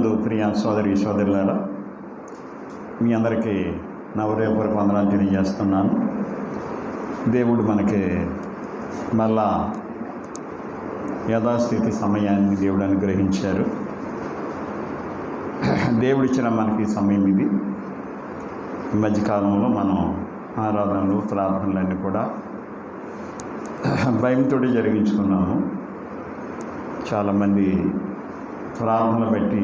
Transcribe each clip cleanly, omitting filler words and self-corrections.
క్రీస్తునందు ప్రియ సోదరి సోదరులారా, మీ అందరికీ నా హృదయపూర్వక వందనాలు తెలియజేస్తున్నాను. దేవుడు మనకి మళ్ళా యథాస్థితి సమయాన్ని దేవుడు అనుగ్రహించారు. దేవుడిచ్చిన మనకి సమయం ఇది. ఈ మధ్యకాలంలో మనం ఆరాధనలు ప్రార్థనలన్నీ కూడా భయంతో జరిగించుకున్నాము. చాలామంది ప్రార్థనలు బట్టి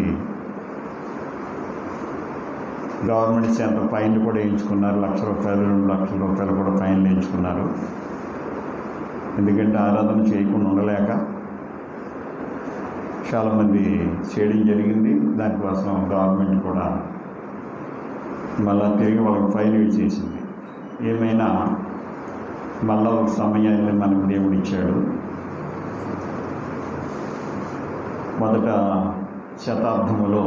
గవర్నమెంట్ చేత ఫైన్లు కూడా వేయించుకున్నారు. ₹1,00,000 ₹2,00,000 కూడా ఫైన్లు వేయించుకున్నారు. ఎందుకంటే ఆరాధన చేయకుండా ఉండలేక చాలామంది చేయడం జరిగింది. దానికోసం గవర్నమెంట్ కూడా మళ్ళా తిరిగి వాళ్ళకి ఫైన్ వేసేసింది. ఏమైనా మళ్ళా ఒక సమయాన్ని మనకు దేవుడు ఇచ్చాడు. మొదట శతాబ్దంలో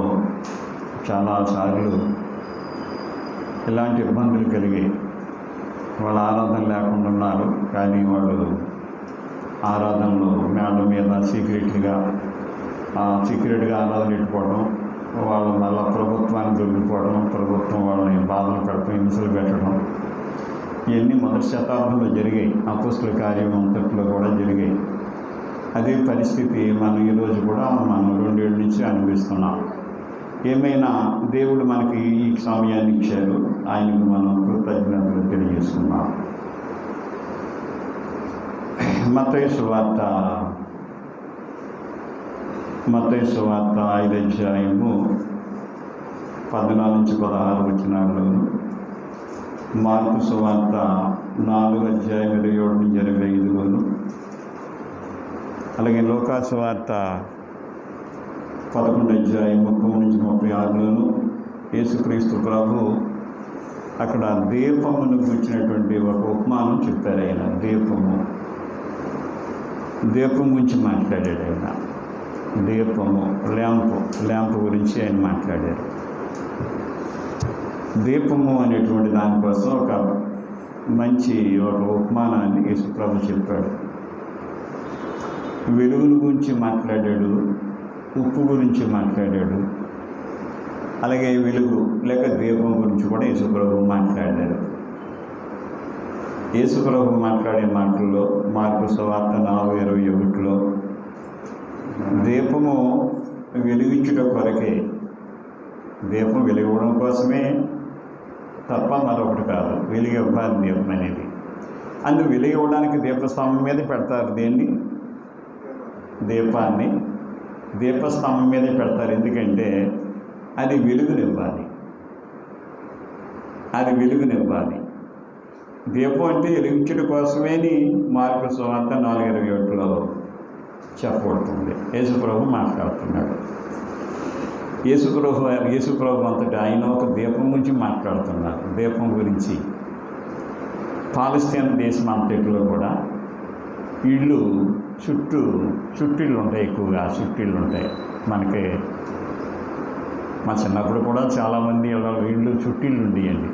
చాలాసార్లు ఇలాంటి ఇబ్బందులు కలిగాయి. వాళ్ళు ఆరాధన లేకుండా ఉన్నారు, కానీ వాళ్ళు ఆరాధనలో మేడ మీద సీక్రెట్గా ఆరాధన పెట్టుకోవడం, వాళ్ళు మళ్ళీ ప్రభుత్వాన్ని దొరికిపోవడం, ప్రభుత్వం వాళ్ళని బాధలు పెడతాం, హింసలు పెట్టడం, ఇవన్నీ మొదటి శతాబ్దంలో జరిగాయి. అపోస్తుల కార్యం అంతట్లో కూడా జరిగాయి. అదే పరిస్థితి మనం ఈరోజు కూడా మనం 2 ఏళ్ళ నుంచి అనిపిస్తున్నాం. ఏమైనా దేవుడు మనకి ఈ సమయాన్ని ఇచ్చారు, ఆయనకు మనం కృతజ్ఞతలు తెలియజేస్తున్నాం. మత్తయి సువార్త 5 అధ్యాయము 14-16 వచనాల్లోను, మార్కు సువార్త 4 అధ్యాయం 27-25లోను, అలాగే లూకా సువార్త 11 అధ్యాయం 30-36లోను యేసుక్రీస్తు ప్రభు అక్కడ దీపమును గురించినటువంటి ఒక ఉపమానం చెప్పారు. ఆయన దీపం గురించి మాట్లాడాడు. ఆయన దీపము ల్యాంపు గురించి ఆయన మాట్లాడారు. దీపము అనేటువంటి దానికోసం ఒక మంచి ఉపమానాన్ని యేసు ప్రభు చెప్పాడు. వెలుగుల గురించి మాట్లాడాడు, ఉప్పు గురించి మాట్లాడాడు, అలాగే వెలుగు లేక దీపం గురించి కూడా యేసుప్రభు మాట్లాడాడు. యేసుప్రభు మాట్లాడే మాటల్లో మార్కు సువార్త 4:21లో దీపము వెలిగించుట కొరకే, దీపం వెలిగడం కోసమే తప్ప మరొకటి కాదు. వెలిగివ్వాలి దీపం అనేది. అందుకు వెలిగివ్వడానికి దీపస్తంభం మీద పెడతారు. దేన్ని? దీపాన్ని దీపస్తంభం మీదే పెడతారు. ఎందుకంటే అది వెలుగునివ్వాలి. దీపం అంటే వెలిగించడం కోసమే మార్కు సువార్త 4:21లో చెప్పబడుతుంది. యేసుప్రభు మాట్లాడుతున్నాడు. యేసుప్రభు అంతటి ఆయన ఒక దీపం గురించి మాట్లాడుతున్నారు. దీపం గురించి పాలస్తీనా దేశం అంతటిలో కూడా ఇళ్ళు చుట్టిళ్ళు ఉంటాయి. ఎక్కువగా చుట్టిళ్ళు ఉంటాయి. మనకి మా చిన్నప్పుడు కూడా చాలామంది ఇళ్ళు చుట్టిళ్ళు ఉండేయండి.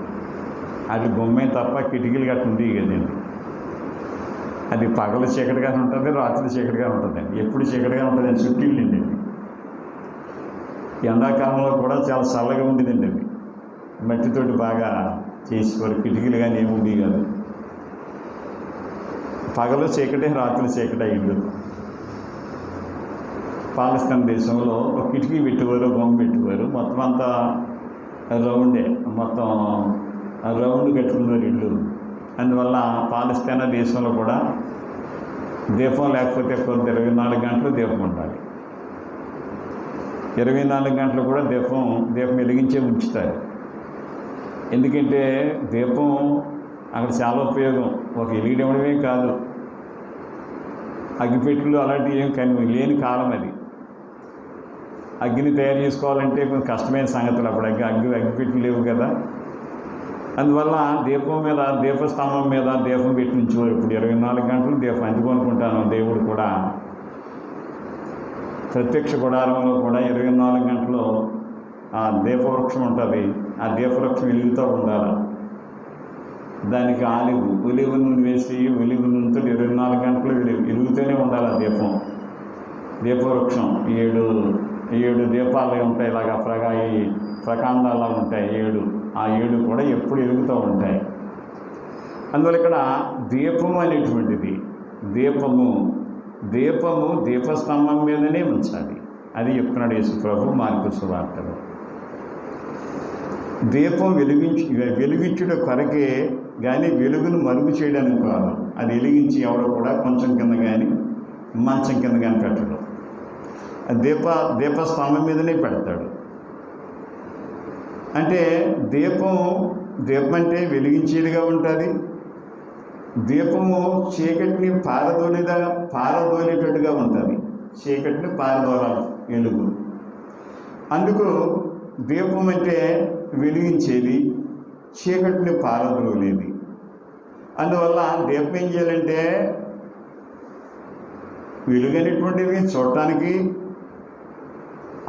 అది బొమ్మే తప్ప కిటికీలు గట్ట ఉండేవి కదండి. అది పగలు చీకటిగానే ఉంటుంది, రాత్రి చీకటిగా ఉంటుందండి. ఎప్పుడు చీకటిగా ఉంటుందండి. చుట్టిళ్ళు అండి. ఎండాకాలంలో కూడా చాలా చల్లగా ఉండేదండి. అది మట్టితోటి బాగా చేసేవారు. కిటికీలు కానీ ఏమి ఉండేవి కాదు. పగలు చీకటే, రాత్రి చీకటే ఇల్లు. పాలస్తీనా దేశంలో ఒక కిటికీ పెట్టేవారు, బొమ్మ పెట్టేవారు. మొత్తం అంతా రౌండ్ కట్టుకున్నారు ఇల్లు. అందువల్ల పాలస్తీనా దేశంలో కూడా దీపం లేకపోతే కొంత 24 గంటలు దీపం ఉండాలి. 24 గంటలు కూడా దీపం వెలిగించే ఉంచుతారు. ఎందుకంటే దీపం అక్కడ చాలా ఉపయోగం. ఒక వెలిగిడమే కాదు, అగ్గిపెట్టెలు అలాంటివి ఏం లేని కాలం అది. అగ్గిని తయారు చేసుకోవాలంటే కొంచెం కష్టమైన సంగతులు. అప్పుడు అగ్గిపెట్టెలు లేవు కదా. అందువల్ల దీపస్తంభం మీద దీపం పెట్టి ఉంచేవారు. ఇప్పుడు 24 గంటలు దీపం. ఎందుకు అనుకుంటాను, దేవుడు కూడా ప్రత్యక్ష గుడారంలో కూడా 24 గంటలు ఆ దీపవృక్షం ఉంటుంది. ఆ దీపవృక్షం వెలుగుతూ ఉండాలి. దానికి ఒలివ నూనె వేసి ఒలివ నూనెతో 24 గంటలు వెలుగుతూనే ఉండాలి. ఆ దీపవృక్షం 7 దీపాలు ఉంటాయి, ఇలాగా ప్రకాండాలా ఉంటాయి 7. ఆ 7 కూడా ఎప్పుడు ఎలుగుతూ ఉంటాయి. అందువల్ల ఇక్కడ దీపం అనేటువంటిది, దీపము దీపస్తంభం మీదనే ఉంచాలి. అది చెప్తున్నాడు యేసుప్రభు మార్కు సువార్తలో. దీపం వెలిగించుట కొరకే కానీ వెలుగును మరుగు చేయడానికి కాదు. అది వెలిగించి ఎవడో కూడా కొంచెం కింద కానీ మంచం కింద కానీ పెట్టడం. దీపస్తంభం మీదనే పెడతాడు. అంటే దీపం అంటే వెలిగించేదిగా ఉంటుంది. దీపము చీకటిని పారదోలేటట్టుగా ఉంటుంది. చీకటిని పారదోలాలి వెలుగు. అందుకు దీపం అంటే వెలిగించేది, చీకటిని పారదోలేది. అందువల్ల దీపం ఏం చేయాలంటే వెలుగనేటువంటిది చూడటానికి,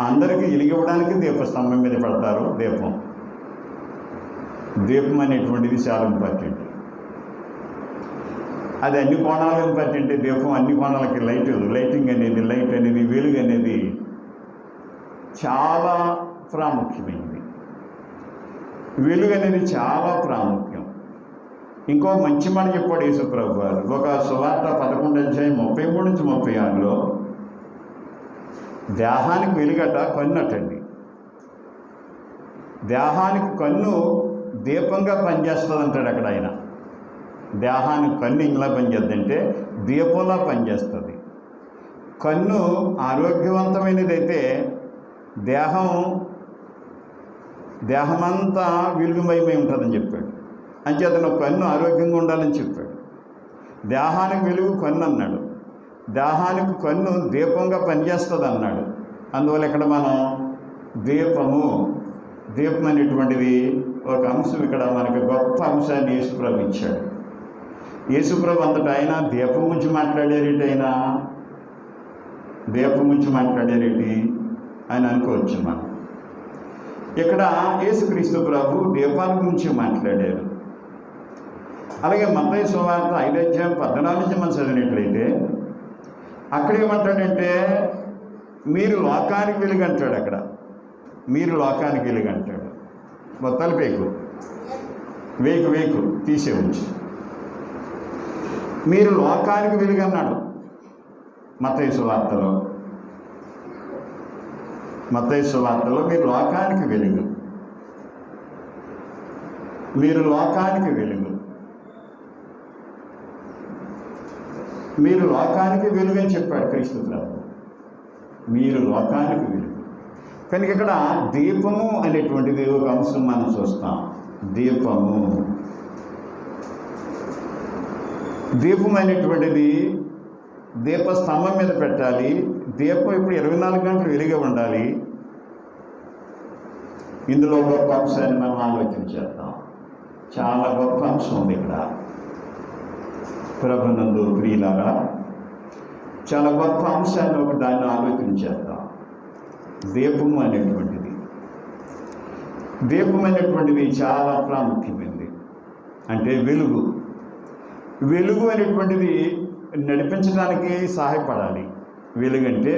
అందరికీ వెలిగివ్వడానికి దీపస్తంభం మీద పెడతారు. దీపం అనేటువంటిది చాలా ఇంపార్టెంట్. అది అన్ని కోణాలు ఇంపార్టెంట్. దీపం అన్ని కోణాలకి లైట్ అనేది వెలుగు అనేది చాలా ప్రాముఖ్యమైనది. వెలుగు అనేది చాలా ప్రాముఖ్యం. ఇంకో మంచి మాట చెప్పాడు యేసుప్రభు గారు. ఒక సువార్త 11:33-36లో దేహానికి వెలుగట కన్ను అటండి. దేహానికి కన్ను దీపంగా పనిచేస్తుంది అంటాడు అక్కడ ఆయన. దేహానికి కన్ను ఇంగ్లా పనిచేద్దంటే దీపంలా పనిచేస్తుంది. కన్ను ఆరోగ్యవంతమైనదైతే దేహమంతా వెలుగుమయమై ఉంటుందని చెప్పాడు. అంచేతను కన్ను ఆరోగ్యంగా ఉండాలని చెప్పాడు. దేహానికి వెలుగు కన్ను అన్నాడు. దేహానికి కన్ను దీపంగా పనిచేస్తుంది అన్నాడు. అందువల్ల ఇక్కడ మనం దీపం అనేటువంటిది ఒక అంశం. ఇక్కడ మనకి గొప్ప అంశాన్ని యేసుప్రభు ఇచ్చాడు. యేసుప్రభు అంతటా ఆయన దీపం గురించి మాట్లాడేరేటి ఆయన అనుకోవచ్చు మనం. ఇక్కడ యేసుక్రీస్తు ప్రభు దీపాల గురించి మాట్లాడారు. అలాగే మత్తయి సువార్త 5:14 మనం చదివినట్లయితే అక్కడ ఏమంటాడంటే మీరు లోకానికి వెలుగు అంటాడు. అక్కడ మీరు లోకానికి వెలుగు అంటాడు. మొత్తాలు వేకు తీసే ఉంచి మీరు లోకానికి వెలుగు అన్నాడు మత్తయి సువార్తలో. మీరు లోకానికి వెలుగు, మీరు లోకానికి వెలుగు అని చెప్పాడు క్రీస్తు ప్రభు. మీరు లోకానికి వెలుగు. కనుక ఇక్కడ దీపము అనేటువంటిది ఒక అంశం మనం చూస్తాం. దీపం అనేటువంటిది దీపస్తంభం మీద పెట్టాలి. దీపం ఇప్పుడు 24 గంటలు వెలిగే ఉండాలి. ఇందులో గొప్ప అంశాన్ని మనం ఆలోచన చేద్దాం. చాలా గొప్ప అంశం ఉంది ఇక్కడ. ప్రభునందు ప్రియులారా, చాలా గొప్ప అంశాన్ని దాన్ని ఆలోచన చేద్దాం. దీపము అనేటువంటిది చాలా ప్రాముఖ్యమైనది. అంటే వెలుగు అనేటువంటిది నడిపించడానికి సహాయపడాలి. వెలుగంటే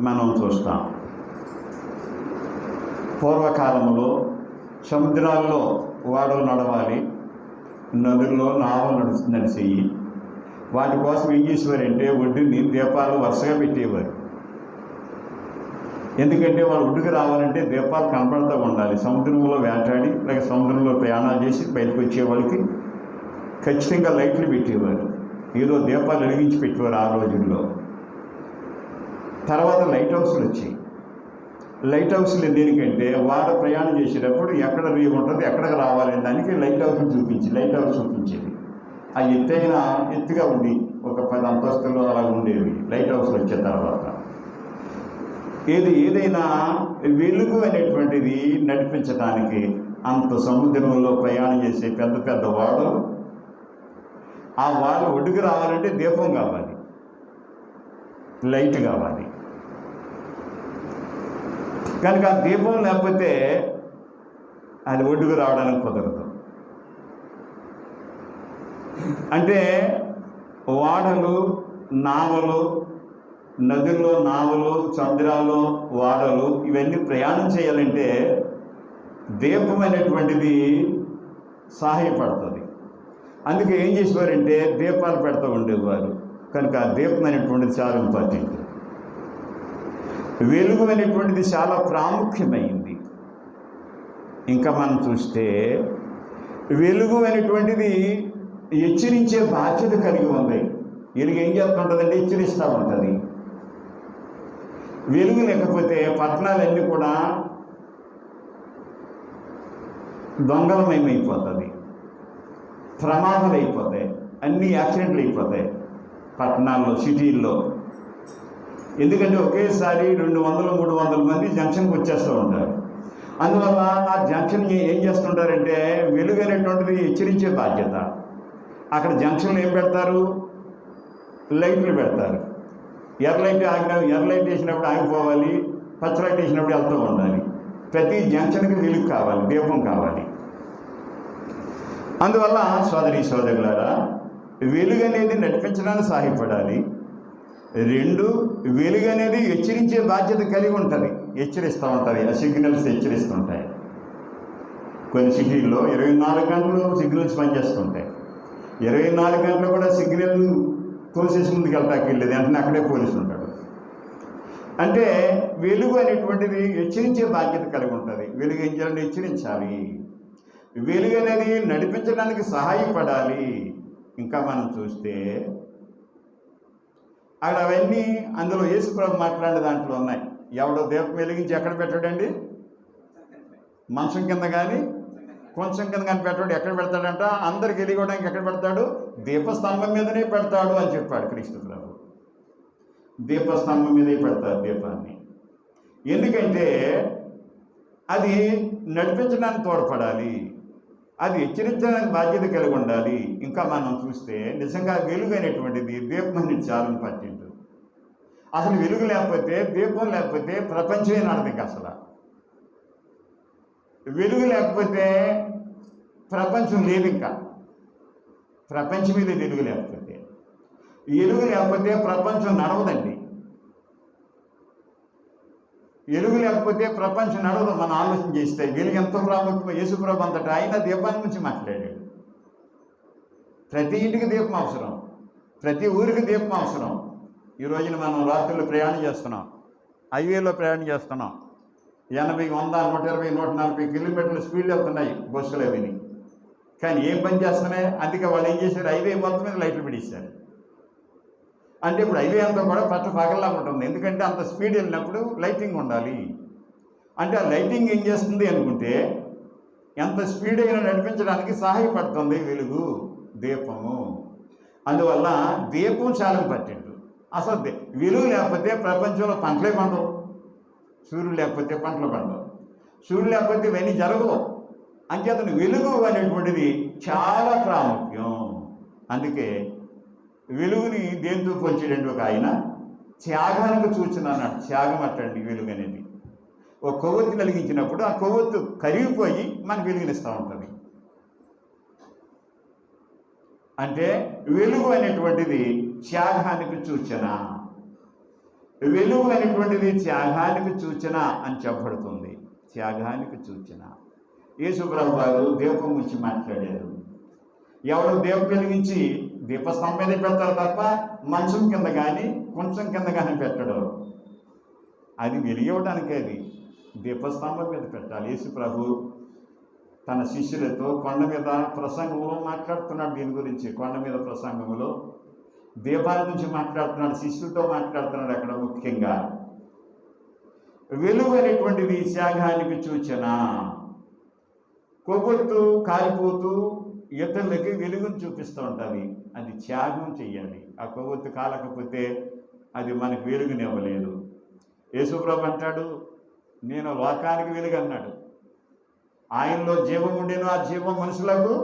మనం చూస్తాం పూర్వకాలంలో సముద్రాల్లో ఓడలు నడవాలి, నదుల్లో నావలు నడిచేయి. వాటి కోసం ఏం చేసేవారంటే ఒడ్డుని దీపాలు వరుసగా పెట్టేవారు. ఎందుకంటే వాళ్ళు ఒడ్డుకు రావాలంటే దీపాలు కనపడుతూ ఉండాలి. సముద్రంలో వేటాడి లేక సముద్రంలో ప్రయాణాలు చేసి బయటకు వచ్చే వాళ్ళకి ఖచ్చితంగా లైట్లు పెట్టేవారు. ఏదో దీపాలు వెలిగించి పెట్టేవారు ఆ రోజుల్లో. తర్వాత లైట్ హౌస్లు వచ్చాయి. లైట్ హౌస్లు దేనికంటే వాడు ప్రయాణం చేసేటప్పుడు ఎక్కడ రీవ్ ఉంటుంది, ఎక్కడికి రావాలని దానికి లైట్ హౌస్ చూపించేది. ఆ ఎత్తుగా ఉండి ఒక 10 అంతస్తులు అలా ఉండేవి లైట్ హౌస్లు వచ్చిన తర్వాత. ఏదైనా వెలుగు అనేటువంటిది నడిపించడానికి అంత సముద్రంలో ప్రయాణం చేసే పెద్ద ఓడలు, ఆ వాళ్ళు ఒడ్డుకు రావాలంటే దీపం కావాలి, లైట్ కావాలి. కనుక ఆ దీపం లేకపోతే అది ఒడ్డుకు రావడానికి కుదరదు. అంటే ఓడలు, నావలు నదుల్లో నావలు, సముద్రాల్లో ఓడలు ఇవన్నీ ప్రయాణం చేయాలంటే దీపం అనేటువంటిది సహాయపడుతుంది. అందుకే ఏం చేసేవారంటే దీపాలు పెడుతూ ఉండేవారు. కనుక ఆ దీపం అనేటువంటిది చాలా ఇంపార్టెంట్. వెలుగు అనేటువంటిది చాలా ప్రాముఖ్యమైంది. ఇంకా మనం చూస్తే వెలుగు అనేటువంటిది హెచ్చరించే బాధ్యత కలిగి ఉంది. వెలుగు ఏం చేస్తుంటుందంటే హెచ్చరిస్తూ ఉంటుంది. వెలుగు లేకపోతే పట్టణాలన్నీ కూడా దొంగలమయమైపోతుంది, ప్రమాదాలు అయిపోతాయి, అన్ని యాక్సిడెంట్లు అయిపోతాయి పట్టణాల్లో, సిటీల్లో. ఎందుకంటే ఒకేసారి 200-300 మంది జంక్షన్కి వచ్చేస్తూ ఉంటారు. అందువల్ల ఆ జంక్షన్ ఏం చేస్తుంటారంటే వెలుగు అనేటువంటిది హెచ్చరించే బాధ్యత. అక్కడ జంక్షన్లో ఏం పెడతారు? లైట్లు పెడతారు. ఎర్ర లైట్ వేసినప్పుడు ఆగిపోవాలి, పచ్చ లైట్ వేసినప్పుడు వెళ్తూ ఉండాలి. ప్రతి జంక్షన్కి వెలుగు కావాలి, దీపం కావాలి. అందువల్ల సోదరులారా, వెలుగు అనేది నడిపించడానికి సహాయపడాలి. 2, వెలుగు అనేది హెచ్చరించే బాధ్యత కలిగి ఉంటుంది, హెచ్చరిస్తూ ఉంటుంది. ఆ సిగ్నల్స్ హెచ్చరిస్తుంటాయి. కొన్ని సిటీల్లో 24 గంటలు సిగ్నల్స్ పనిచేస్తుంటాయి. 24 గంటలు కూడా సిగ్నల్ తోసేసి ముందుకు వెళ్తాకి వెళ్ళేది, వెంటనే అక్కడే పోలీసు ఉంటాడు. అంటే వెలుగు అనేటువంటిది హెచ్చరించే బాధ్యత కలిగి ఉంటుంది. వెలుగు ఏం చేయాలంటే హెచ్చరించాలి. వెలుగు అనేది నడిపించడానికి సహాయపడాలి. ఇంకా మనం చూస్తే అక్కడ అవన్నీ అందులో యేసుప్రభు మాట్లాడిన దాంట్లో ఉన్నాయి. ఎవడో దీపం వెలిగించి ఎక్కడ పెట్టాడండి? మంచం కింద కానీ కొంచెం కింద కానీ పెట్టాడు. ఎక్కడ పెడతాడంట? అందరికి వెలిగడానికి ఎక్కడ పెడతాడు? దీపస్తంభం మీదనే పెడతాడు అని చెప్పాడు క్రీస్తు ప్రభు. దీపస్తంభం మీదే పెడతాడు దీపాన్ని. ఎందుకంటే అది నడిపించడానికి తోడ్పడాలి, అది హెచ్చరించడానికి బాధ్యత కలిగి ఉండాలి. ఇంకా మనం చూస్తే నిజంగా వెలుగు అనేటువంటిది దీపం అనేది చాలా ఇంపార్టెంట్. అసలు వెలుగు లేకపోతే, దీపం లేకపోతే ప్రపంచమే నడదు. ఇంకా అసలు వెలుగు లేకపోతే ప్రపంచం లేదు. ఇంకా ప్రపంచం మీద వెలుగు లేకపోతే, వెలుగు లేకపోతే ప్రపంచం నడవదండి. వెలుగు లేకపోతే ప్రపంచం నడవదు. మనం ఆలోచన చేస్తే వెలుగు ఎంతో ప్రాముఖ్యం. యేసుప్రభు అంతటా ఆయన దీపాన్ని గురించి మాట్లాడాడు. ప్రతి ఇంటికి దీపం అవసరం, ప్రతి ఊరికి దీపం అవసరం. ఈ రోజున మనం రాత్రులు ప్రయాణం చేస్తున్నాం, హైవేలో ప్రయాణం చేస్తున్నాం. 80, 100, 120, 140 కిలోమీటర్ల స్పీడ్ వెళ్తున్నాయి బస్సులు అవిని. కానీ ఏం పని చేస్తున్నాయి? అందుకే వాళ్ళు ఏం చేశారు? హైవే మొత్తం మీద లైట్లు పెట్టిస్తారు. అంటే ఇప్పుడు హైవే అంతా కూడా పగల్లా ఉంటుంది. ఎందుకంటే అంత స్పీడ్ వెళ్ళినప్పుడు లైటింగ్ ఉండాలి. అంటే ఆ లైటింగ్ ఏం చేస్తుంది అనుకుంటే ఎంత స్పీడ్ అయినా నడిపించడానికి సహాయపడుతుంది వెలుగు, దీపము. అందువల్ల దీపం చాలా ఇంపార్టెంట్. అసలు వెలుగు లేకపోతే ప్రపంచంలో పంటలే పండవు. సూర్యుడు లేకపోతే పంటలు పండవు, సూర్యుడు లేకపోతే ఇవన్నీ జరగవు. అంచేతను వెలుగు అనేటువంటిది చాలా ప్రాముఖ్యం. అందుకే వెలుగుని దేంతో పోల్చేటండి? ఒక ఆయన త్యాగానికి సూచన అన్నాడు. త్యాగం అట్టండి వెలుగు అనేది. ఒక కొవ్వొత్తి వెలిగించినప్పుడు ఆ కొవ్వొత్తు కరిగిపోయి మనకు వెలుగునిస్తూ ఉంటుంది. అంటే వెలుగు అనేటువంటిది త్యాగానికి సూచన. వెలుగు అనేటువంటిది త్యాగానికి సూచన అని చెప్పబడుతుంది. త్యాగానికి సూచన. యేసుప్రభు వారు దీపం గురించి మాట్లాడారు. ఎవరు దీపం వెలిగించి దీపస్తంభం మీద పెడతారు తప్ప మంచం కింద కానీ కొంచెం కింద కానీ పెట్టడు. అది వెలిగవడానికి అది దీపస్తంభం మీద పెట్టాలి. యేసుప్రభు తన శిష్యులతో కొండ మీద ప్రసంగంలో మాట్లాడుతున్నాడు. దీని గురించి కొండ మీద ప్రసంగంలో దీపాల గురించి మాట్లాడుతున్నాడు, శిష్యులతో మాట్లాడుతున్నాడు. అక్కడ ముఖ్యంగా వెలుగు అనేటువంటిది త్యాగానికి సూచన. కొవ్వొత్తు కాలిపోతూ ఇతరులకి వెలుగును చూపిస్తూ ఉంటుంది. అది త్యాగం చెయ్యాలి. ఆ కొవ్వొత్తు కాలకపోతే అది మనకు వెలుగునివ్వలేదు. యేసుప్రభు అంటాడు, నేను లోకానికి వెలుగు అన్నాడు. ఆయనలో జీవం ఉండేను, ఆ జీవం మనుషులకు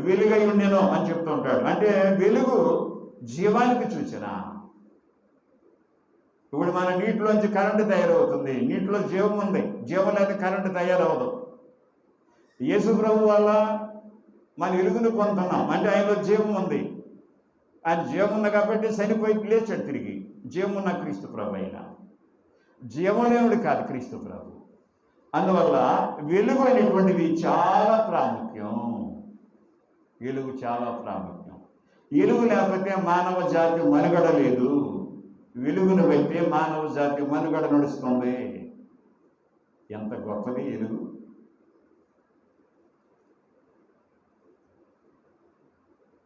వెలుగై ఉండేను అని చెప్తూ ఉంటాడు. అంటే వెలుగు జీవానికి సూచన. ఇప్పుడు మన నీటిలోంచి కరెంటు తయారవుతుంది. నీటిలో జీవం ఉంది, జీవం లేదా కరెంటు తయారవదు. యేసుప్రభు వల్ల మన వెలుగును పొందుతున్నాం. అంటే ఆయనలో జీవం ఉంది. ఆయన జీవం ఉంది కాబట్టి చనిపోయి లేచాడు తిరిగి. జీవమున్న క్రీస్తు ప్రభు అయినా జీవలేనుడు కాదు క్రీస్తు ప్రభు. అందువల్ల వెలుగు అనేటువంటిది చాలా ప్రాముఖ్యం. వెలుగు చాలా ప్రాముఖ్యం. వెలుగు లేకపోతే మానవ జాతి మనుగడ లేదు. వెలుగును బట్టి మానవ జాతి మనుగడ నడుస్తుంది. ఎంత గొప్పది వెలుగు!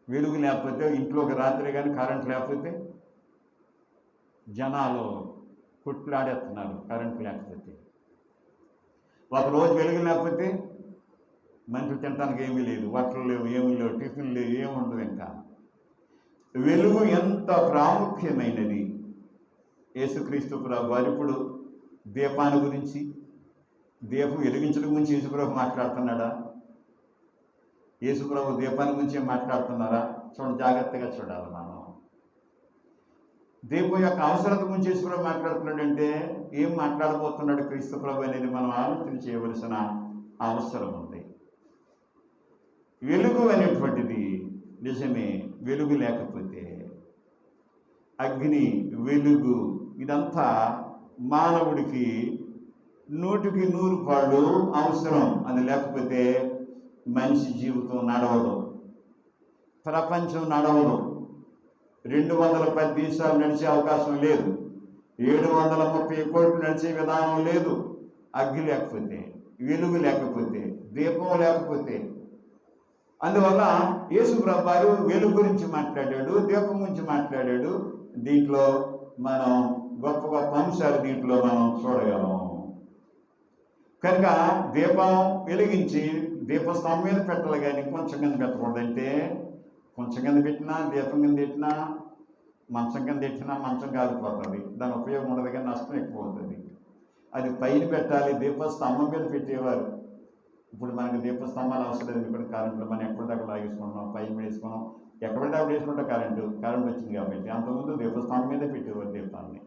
వెలుగు లేకపోతే ఇంట్లోకి రాత్రి కానీ కరెంట్ లేకపోతే జనాలు కుట్లాడేస్తున్నారు. కరెంట్ లేకపోతే ఒకరోజు వెలుగు లేకపోతే మనుషులు తినడానికి ఏమీ లేదు, బట్టలు లేవు, ఏమీ లేవు, టిఫిన్ లేవు, ఏముండదు. ఇంకా వెలుగు ఎంత ప్రాముఖ్యమైనది. యేసుక్రీస్తు ప్రభు వారు ఇప్పుడు దీపాన్ని గురించి, దీపం వెలిగించడం గురించి యేసుప్రభు మాట్లాడుతున్నాడా? యేసుప్రభు దీపాన్ని గురించి మాట్లాడుతున్నారా? జాగ్రత్తగా చూడాలి మనం. దీపం యొక్క అవసరత గురించి యేసుప్రభు మాట్లాడుతున్నాడంటే ఏం మాట్లాడబోతున్నాడు క్రీస్తు ప్రభు అనేది మనం ఆలోచన చేయవలసిన అవసరం ఉంది. వెలుగు అనేటువంటిది నిజమే. వెలుగు లేకపోతే అగ్ని, వెలుగు ఇదంతా మానవుడికి 100కి 100 పాళ్ళు అవసరం. అది లేకపోతే మనిషి జీవితం నడవదు, ప్రపంచం నడవదు. 210 దేశాలు నడిచే అవకాశం లేదు, 730 కోట్లు నడిచే విధానం లేదు. అగ్ని లేకపోతే, వెలుగు లేకపోతే, దీపం లేకపోతే. అందువల్ల యేసు ప్రభు వారు వెలుగు గురించి మాట్లాడాడు, దీపం గురించి మాట్లాడాడు. దీంట్లో మనం గొప్ప గొప్ప అంశాలు దీంట్లో మనం చూడగలం. కనుక దీపం వెలిగించి దీపస్తంభం మీద పెట్టాలి కానీ కొంచెం కింద పెట్టకూడదంటే, కొంచెం కింద పెట్టినా, దీపం కింద పెట్టినా, మంచం కింద పెట్టినా మంచం కాలిపోతుంది. దాని ఉపయోగం ఉండదు కానీ నష్టం ఎక్కువ అవుతుంది. అది పైన పెట్టాలి. దీపస్తంభం మీద పెట్టేవారు. ఇప్పుడు మనకి దీపస్తంభాలు అవసరం లేదు. ఇప్పుడు కరెంట్లు మనం ఎక్కడిదాకా లాగేసుకుంటున్నాం, పైన వేసుకున్నాం, ఎక్కడిదాకా వేసుకుంటాం. కరెంట్ వచ్చింది కాబట్టి. అంతకుముందు దీపస్తంభం మీదే పెట్టేవారు దీపాన్ని.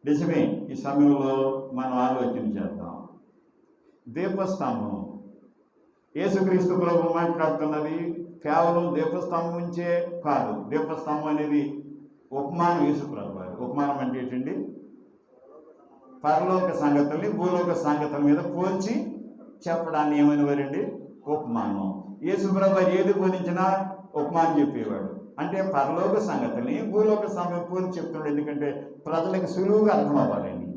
నిజమే. ఈ సమయంలో మనం ఆలోచన చేద్దాం. దీపస్తంభం యేసుక్రీస్తు ప్రభు మాట్లాడుతున్నది కేవలం దీపస్తంభం నుంచే కాదు. దీపస్తంభం అనేది ఉపమానం. యేసు ప్రభు వారు ఉపమానం అంటే ఏంటండి? పరలోక సంగతుల్ని భూలోక సంగతుల మీద పోల్చి చెప్పడాన్ని ఏమనేవారండి? ఉపమానం. యేసు ప్రభు వారు ఏది బోధించినా ఉపమానం చెప్పేవాడు. అంటే పరలోక సంగతుల్ని భూలోక సంగతి పోల్చి చెప్తున్నాడు. ఎందుకంటే ప్రజలకు సులువుగా అర్థం అవ్వాలని.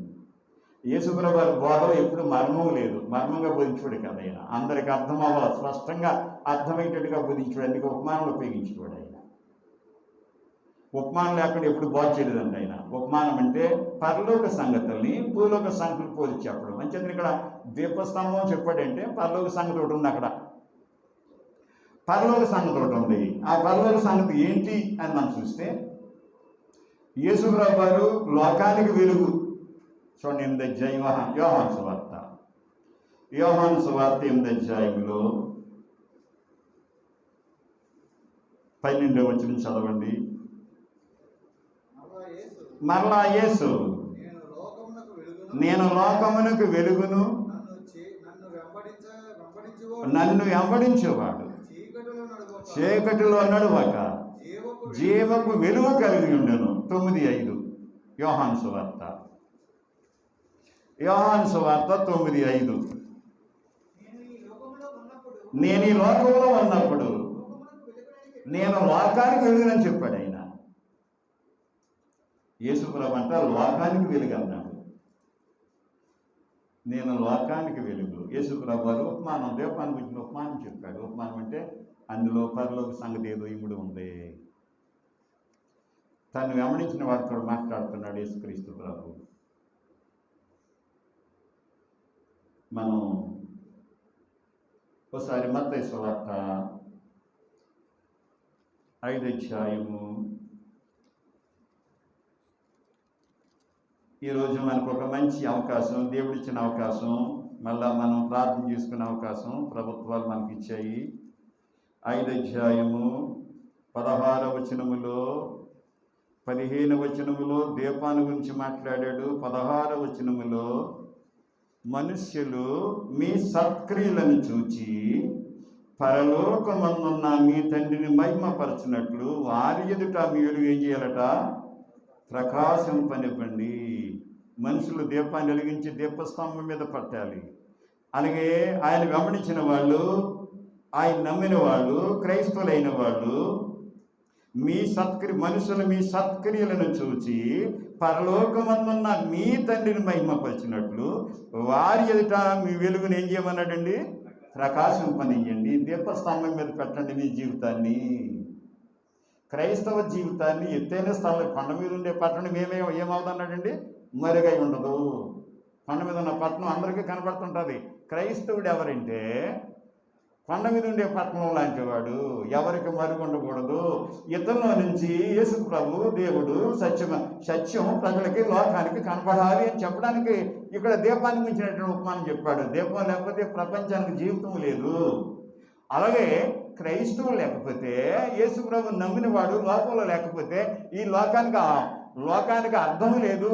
యేసు ప్రభు వారి బోధలో ఎప్పుడు మర్మం లేదు. మర్మంగా బోధించాడు కదా ఆయన. అందరికి అర్థం అవ్వాలి, స్పష్టంగా అర్థమయ్యేటట్టుగా బోధించాడు. అందుకే ఉపమానాలు ఉపయోగించేవాడు ఆయన. ఉపమానం లేకుండా ఎప్పుడు బోధ చేయలేదండి ఆయన. ఉపమానం అంటే పరలోక సంగతుల్ని భూలోక సంగతులు పోల్చి చెప్పడం. మంచిది. ఇక్కడ దీపస్తంభం చెప్పాడంటే పరలోక సంగతి ఒకటి ఉంది. అక్కడ పరలోక సంగతి ఒకటి ఉంది. ఆ పరలోక సంగతి ఏంటి అని మనం చూస్తే, యేసు ప్రభు వారు లోకానికి వెలుగు. చూడండి 8వ అధ్యాయం యోహాను సువార్త. యోహాను సువార్త 8వ అధ్యాయంలో 12వ వచనం చదవండి. మరలా యేసు, నేను లోకమునకు వెలుగును, నన్ను వెంబడించేవాడు చీకటిలో నడవక జీవపు వెలుగు కలిగి ఉండెను. 9:5 యోహాను సువార్త. యోహాను సువార్త 9:5. నేను ఈ లోకంలో ఉన్నప్పుడు నేను లోకానికి వెలుగునని చెప్పాడు ఆయన. యేసు ప్రభు అంటే లోకానికి వెలుగు అన్నాడు. నేను లోకానికి వెలుగు. యేసు ప్రభు వారు ఉపమానం, దీపాన్ని గురించి ఉపమానం చెప్పాడు. ఉపమానం అంటే అందులో పరలోక సంగతి ఏదో ఇముడు ఉంది. తను వెంబడించిన వారితో మాట్లాడుతున్నాడు యేసుక్రీస్తు ప్రభు. మనం ఒకసారి మత్తయి సువార్త 5వ అధ్యాయము. ఈరోజు మనకు ఒక మంచి అవకాశం, దేవుడిచ్చిన అవకాశం, మళ్ళా మనం ప్రార్థన చేసుకునే అవకాశం ప్రభుత్వాలు మనకి ఇచ్చాయి. 5వ అధ్యాయము 16వ వచనములో 15వ వచనములో దీపాన్ని గురించి మాట్లాడాడు. 16వ వచనములో మనుష్యులు మీ సత్క్రియలను చూచి పరలోకమందున్న మీ తండ్రిని మహిమపరచినట్లు వారి ఎదుట మీరు ఏం చేయాలట? ప్రకాశింపనివ్వండి. మనుషులు దీపాన్ని వెలిగించి దీపస్తంభం మీద పట్టాలి. అలాగే ఆయన గమనించిన వాళ్ళు, ఆయన నమ్మిన వాళ్ళు, క్రైస్తవులైన వాళ్ళు మనుషులు మీ సత్క్రియలను చూచి పరలోకమందున్న మీ తండ్రిని మహిమపరిచినట్లు వారి ఎదుట మీ వెలుగుని ఏం చేయమన్నాడండి? ప్రకాశింపనియ్యండి. దీపస్తంభం మీద పెట్టండి మీ జీవితాన్ని. క్రైస్తవ జీవితాన్ని ఎత్తైన స్థలంలో కొండ మీద ఉండే పట్టణం ఏమవుతుందన్నాడండి? మరుగై ఉండదు. కొండ మీద ఉన్న పట్టణం అందరికీ కనపడుతుంటుంది. క్రైస్తవుడు ఎవరంటే కొండ మీద ఉండే పట్టణం లాంటి వాడు. ఎవరికి మరుగు ఉండకూడదు. ఇతరుల నుంచి యేసు ప్రభు దేవుడు సత్యం ప్రజలకి లోకానికి కనపడాలి అని చెప్పడానికి ఇక్కడ దీపానికి మించినటువంటి ఉపమానం చెప్పాడు. దీపం లేకపోతే ప్రపంచానికి జీవితం లేదు. అలాగే క్రైస్తవులు లేకపోతే, యేసు ప్రభు నమ్మిన వాడు లోకంలో లేకపోతే ఈ లోకానికి అర్థం లేదు.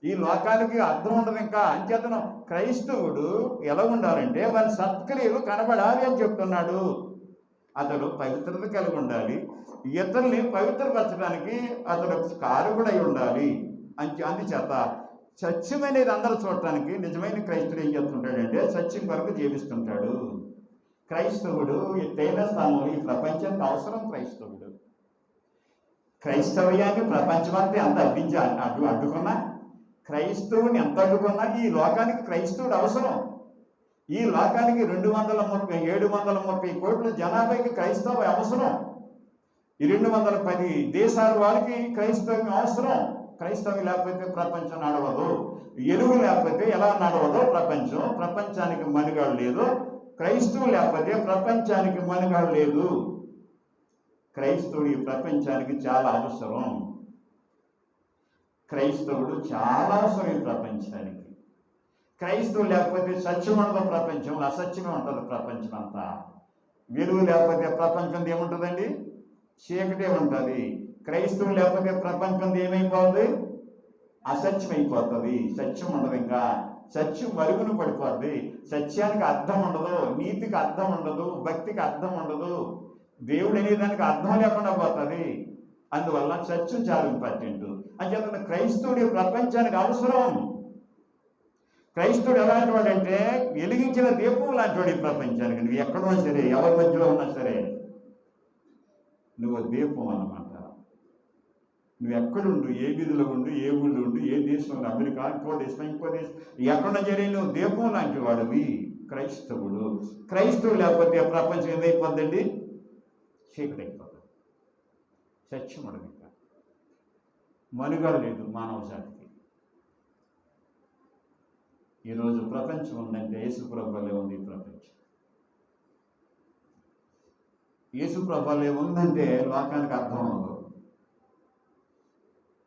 ఈ లోకానికి అర్థం ఉండదు. ఇంకా అంచేతను క్రైస్తవుడు ఎలా ఉండాలంటే వారి సత్క్రియలు కనబడాలి అని చెప్తున్నాడు. అతడు పవిత్రత కలిగి ఉండాలి. ఇతరుల్ని పవిత్రపరచడానికి అతడు కారకుడై ఉండాలి. అందుచేత సత్యం అనేది అందరూ చూడటానికి నిజమైన క్రైస్తవుడు ఏం చేస్తుంటాడంటే సత్యం కొరకు జీవిస్తుంటాడు. క్రైస్తవుడు ఎత్తైన స్థానంలో ఈ ప్రపంచానికి అవసరం. క్రైస్తవ్యాన్ని ప్రపంచమంతా ఎంత అడ్డుకున్నా, క్రైస్తవుని ఎంత అడ్డుకున్నా ఈ లోకానికి క్రైస్తవుడు అవసరం. ఈ లోకానికి 730 కోట్ల జనాభాకి క్రైస్తవ అవసరం. ఈ 210 దేశాల వారికి క్రైస్తవ్యం అవసరం. క్రైస్తవం లేకపోతే ప్రపంచం నడవదు. ఎలుగు లేకపోతే ఎలా నడవదో ప్రపంచానికి మనుగడ లేదు. క్రైస్తవు లేకపోతే ప్రపంచానికి మనుగడ లేదు. క్రైస్తవుడు ఈ ప్రపంచానికి చాలా అవసరం. క్రైస్తవుడు చాలా అవసరం ఈ ప్రపంచానికి. క్రైస్తవులు లేకపోతే సత్యం ఉండదు ప్రపంచంలో, అసత్యమే ఉంటుంది ప్రపంచం అంతా. వెలుగు లేకపోతే ప్రపంచం ఏముంటుందండి? చీకటే ఉంటుంది. క్రైస్తవులు లేకపోతే ప్రపంచం ఏమైపోతుంది? అసత్యం అయిపోతుంది. సత్యం ఉండదు. ఇంకా సత్యం మరుగున పడిపోద్ది. సత్యానికి అర్థం ఉండదు, నీతికి అర్థం ఉండదు, భక్తికి అర్థం ఉండదు, దేవుడు అనేదానికి అర్థం లేకుండా పోతుంది. అందువల్ల సత్యం చాలా ఇంపార్టెంట్. అంచేత క్రైస్తవుడి ప్రపంచానికి అవసరం. క్రైస్తవుడు ఎలాంటి వాడంటే వెలిగించిన దీపం లాంటి వాడు ఈ ప్రపంచానికి. నువ్వు ఎక్కడున్నా సరే, ఎవరి మధ్యలో ఉన్నా సరే, నువ్వు దీపం అన్నమాట. నువ్వు ఎక్కడుండు, ఏ వీధిలో ఉండు, ఏ ఊళ్ళో ఉండు, ఏ దేశంలో, అమెరికా, ఇంకో దేశం, ఎక్కడున్నా సరే నువ్వు దీపం లాంటి వాడివి క్రైస్తవుడు. క్రైస్తవుడు లేకపోతే ప్రపంచం ఏదైపోద్దండి? చీకటి అయిపోతుంది. సత్యం అడగ మనుగడ లేదు మానవ జాతికి. ఈరోజు ప్రపంచం ఉందంటే యేసుప్రభువే ఉంది. ఈ ప్రపంచం యేసుప్రభువే ఉందంటే లోకానికి అర్థం అవ్వదు,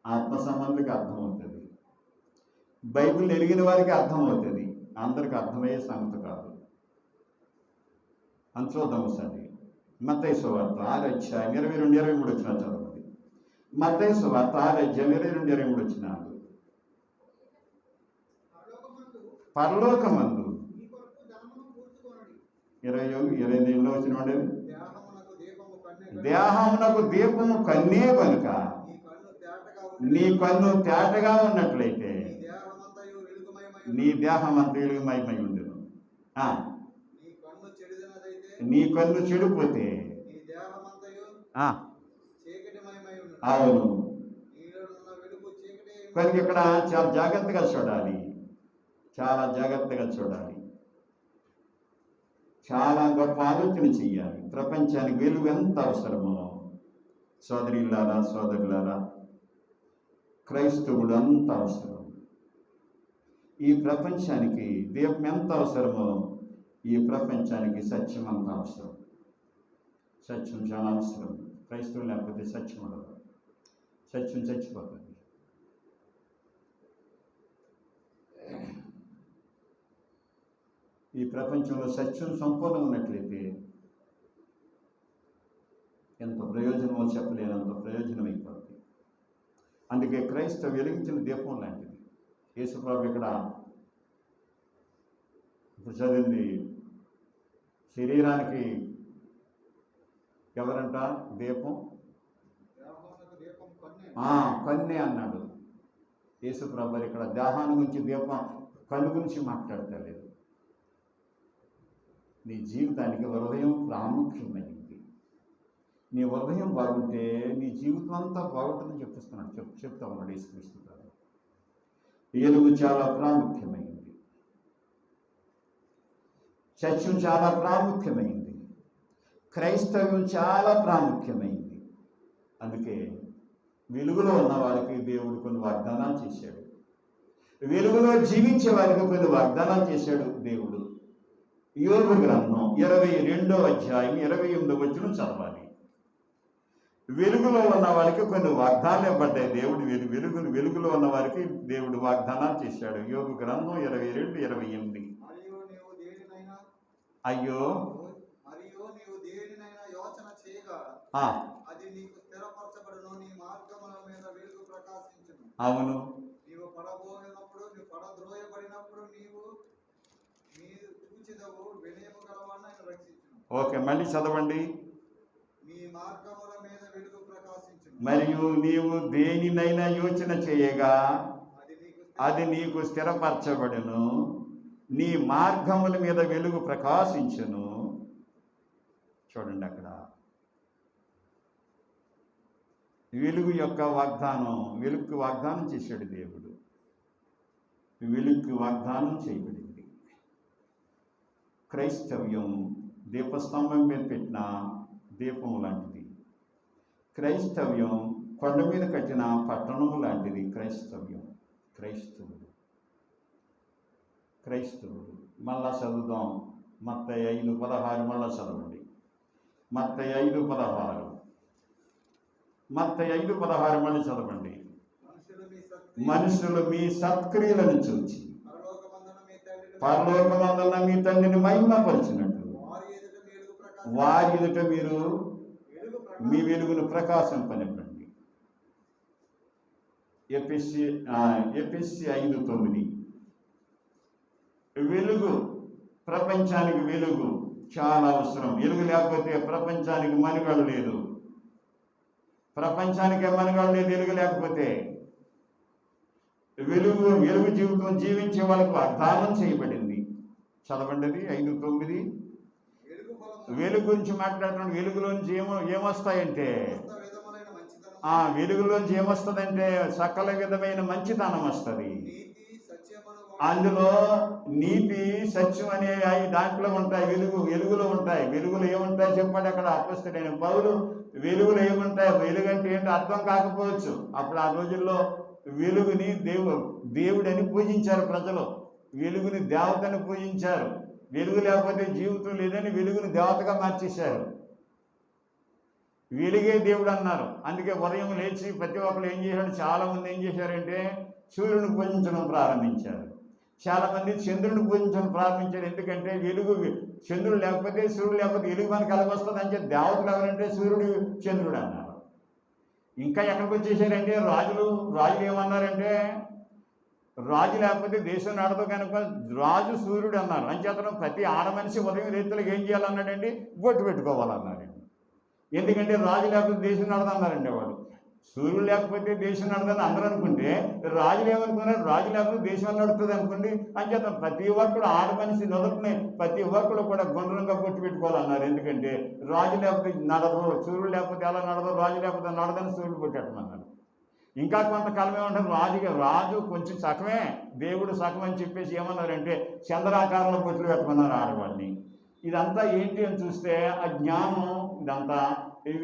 ఆత్మ సంబంధికి అర్థమవుతుంది, బైబిల్ ఎరిగిన వారికి అర్థమవుతుంది. అందరికి అర్థమయ్యే సంగతి కాదు. అని చూద్దాం ఒకసారి. మత్తయి సువార్త 6:22-23 వచ్చిన చదవండి. మత్తయి సువార్త 6:22-23 వచ్చిన. పరలోకమందు 28 వచ్చిన వాడు, దేహమునకు దీపము కన్నే కనుక నీ కన్ను తేటగా ఉన్నట్లయితే నీ దేహం అంతా వెలుగుమయమై ఉండేను. నీ కన్ను చెడిపోతే అవును. కనుక ఇక్కడ చాలా జాగ్రత్తగా చూడాలి. చాలా గొప్ప ఆలోచన చెయ్యాలి. ప్రపంచానికి వెలుగు ఎంత అవసరమో సోదరులారా, క్రైస్తవుడు అంత అవసరం. ఈ ప్రపంచానికి దీపం ఎంత అవసరమో ఈ ప్రపంచానికి సత్యం అంత అవసరం. సత్యం చాలా అవసరం. క్రైస్తవులు లేకపోతే సత్యం ఉండదు. సత్యం చచ్చిపోతుంది. ఈ ప్రపంచంలో సత్యం సంపూర్ణ ఉన్నట్లయితే ఎంత ప్రయోజనమో చెప్పలేనంత ప్రయోజనం అయిపోతుంది. అందుకే క్రైస్తవ వెలిగించిన దీపం లాంటిది. యేసుప్రభు ఇక్కడ ఇప్పుడు చదివింది శరీరానికి ఎవరంట? దీపం. కన్నే అన్నాడు యేసు ప్రభువు. ఇక్కడ దేహాన్ని గురించి దీపం కన్ను గురించి మాట్లాడతలేదు. నీ జీవితానికి హృదయం ప్రాముఖ్యమైంది. నీ హృదయం బాగుంటే నీ జీవితం అంతా బాగుంటుందని చెప్తున్నాడు. చెప్తా ఉన్నాడు యేసుక్రీస్తు ప్రభు. వెలుగు చాలా ప్రాముఖ్యమైంది. సత్యం చాలా ప్రాముఖ్యమైంది. క్రైస్తవ్యం చాలా ప్రాముఖ్యమైంది. అందుకే వెలుగులో ఉన్న వారికి దేవుడు కొన్ని వాగ్దానాలు చేశాడు. వెలుగులో జీవించే వారికి కొన్ని వాగ్దానాలు చేశాడు దేవుడు. యోబు గ్రంథం 22వ అధ్యాయం 28వ వచనం చదవాలి. వెలుగులో ఉన్న వారికి కొన్ని వాగ్దానాలు ఇవ్వబడ్డాయి. దేవుడు వెలుగులో ఉన్న వారికి దేవుడు వాగ్దానాలు చేశాడు. యోబు గ్రంథం 22:28. అయ్యో నీవు దేనినైనా యోచన చేయగా అది నీకు స్థిరపరచబడును, నీ మార్గముల మీద వెలుగు ప్రకాశించును. అవును. నీవు పడబోయినప్పుడు, నీవు పడద్రోయబడినప్పుడు నీవు చూచెదవు, వినయము గలవాడిని ఆయన రక్షించును. ఓకే, మళ్ళీ చదవండి. నీ మార్గముల మీద వెలుగు ప్రకాశించును. మరియు నీవు దేనినైనా యోచన చేయగా అది నీకు స్థిరపరచబడును, నీ మార్గముల మీద వెలుగు ప్రకాశించును. చూడండి, అక్కడ వెలుగు యొక్క వాగ్దానం, వెలుగుకి వాగ్దానం చేశాడు దేవుడు. వెలుగుకి వాగ్దానం చేయబడింది. క్రైస్తవ్యం దీపస్తంభం మీద పెట్టిన దీపము లాంటిది. క్రైస్తవ్యం కొండ మీద కట్టిన పట్టణము లాంటిది. క్రైస్తవుడు మళ్ళా చదువుదాం. మత్తయి 5:16 మళ్ళా చదవండి. మత్తయి 5:16 మళ్ళీ చదవండి. మనుషులు మీ సత్క్రియలను చూచి పరలోకమందున్న మీ తండ్రిని మహిమపరిచినట్టు వారి ఎదుట మీరు మీ వెలుగును ప్రకాశింపనివ్వండి. ఎఫెసీ 5:9. వెలుగు, ప్రపంచానికి వెలుగు చాలా అవసరం. వెలుగు లేకపోతే ప్రపంచానికి మనుగడ లేదు. ప్రపంచానికే మనుగడ లేదు వెలుగు లేకపోతే. వెలుగు జీవితం జీవించే వాళ్ళకు వాగ్దానం చేయబడింది. చదవండి, 5:9. వెలుగు గురించి మాట్లాడుతున్నాడు. వెలుగులోంచి ఏమొస్తాయంటే వెలుగులోంచి ఏమొస్తుందంటే సకల విధమైన మంచితనం వస్తుంది. అందులో నీతి, సత్యం అనే దాంట్లో ఉంటాయి. వెలుగులో ఉంటాయి. వెలుగులో ఏముంటాయి చెప్పండి. అక్కడ అపొస్తలుడైన పౌలు వెలుగులో ఏముంటాయి, వెలుగు అంటే ఏంటో అర్థం కాకపోవచ్చు. అప్పుడు ఆ రోజుల్లో వెలుగుని దేవుడని పూజించారు ప్రజలు. వెలుగుని దేవతని పూజించారు. వెలుగు లేకపోతే జీవితం లేదని వెలుగుని దేవతగా మార్చేశారు. వెలుగే దేవుడు అన్నారు. అందుకే ఉదయం లేచి ప్రతి ఒక్కరు ఏం చేశాడు, చాలామంది ఏం చేశారంటే సూర్యుని పూజించడం ప్రారంభించారు. చాలామంది చంద్రుని పూజించడం ప్రారంభించారు. ఎందుకంటే చంద్రుడు లేకపోతే, సూర్యుడు లేకపోతే వెలుగు మనకు కలగొస్తుంది అని చెప్పి దేవతలు ఎవరంటే సూర్యుడు, చంద్రుడు అన్నారు. ఇంకా ఎక్కడికి వచ్చేసారంటే రాజులు ఏమన్నారంటే రాజు లేకపోతే దేశం నడదు కనుక రాజు సూర్యుడు అన్నారు. అంచేతను ప్రతి ఆడ మనిషి ఉదయం రైతులకు ఏం చేయాలన్నాడండి, బొట్టు పెట్టుకోవాలన్నారండి. ఎందుకంటే రాజు లేకపోతే దేశం నడదన్నారండి. వాడు సూర్యుడు లేకపోతే దేశం నడదని అందరూ అనుకుంటే రాజులు ఏమనుకున్నారు, రాజు లేకపోతే దేశం నడుతుంది అనుకోండి. అంచేత ప్రతి ఒక్కడు ఆడ మనిషి నడుపునే ప్రతి ఒక్కడు కూడా గుండ్రంగా బొట్టు పెట్టుకోవాలన్నారు. ఎందుకంటే రాజు లేకపోతే నడదు, సూర్యుడు లేకపోతే ఎలా నడదు, రాజు లేకపోతే నడదని సూర్యుడు పెట్టమన్నారు. ఇంకా కొంతకాలం ఏమంటారు, రాజు కొంచెం సగమే, దేవుడు సగం అని చెప్పేసి ఏమన్నారంటే చంద్రాకారంలో బొట్లు పెట్టమన్నారు ఆడవాళ్ళని. ఇదంతా ఏంటి అని చూస్తే ఆ జ్ఞానం ఇదంతా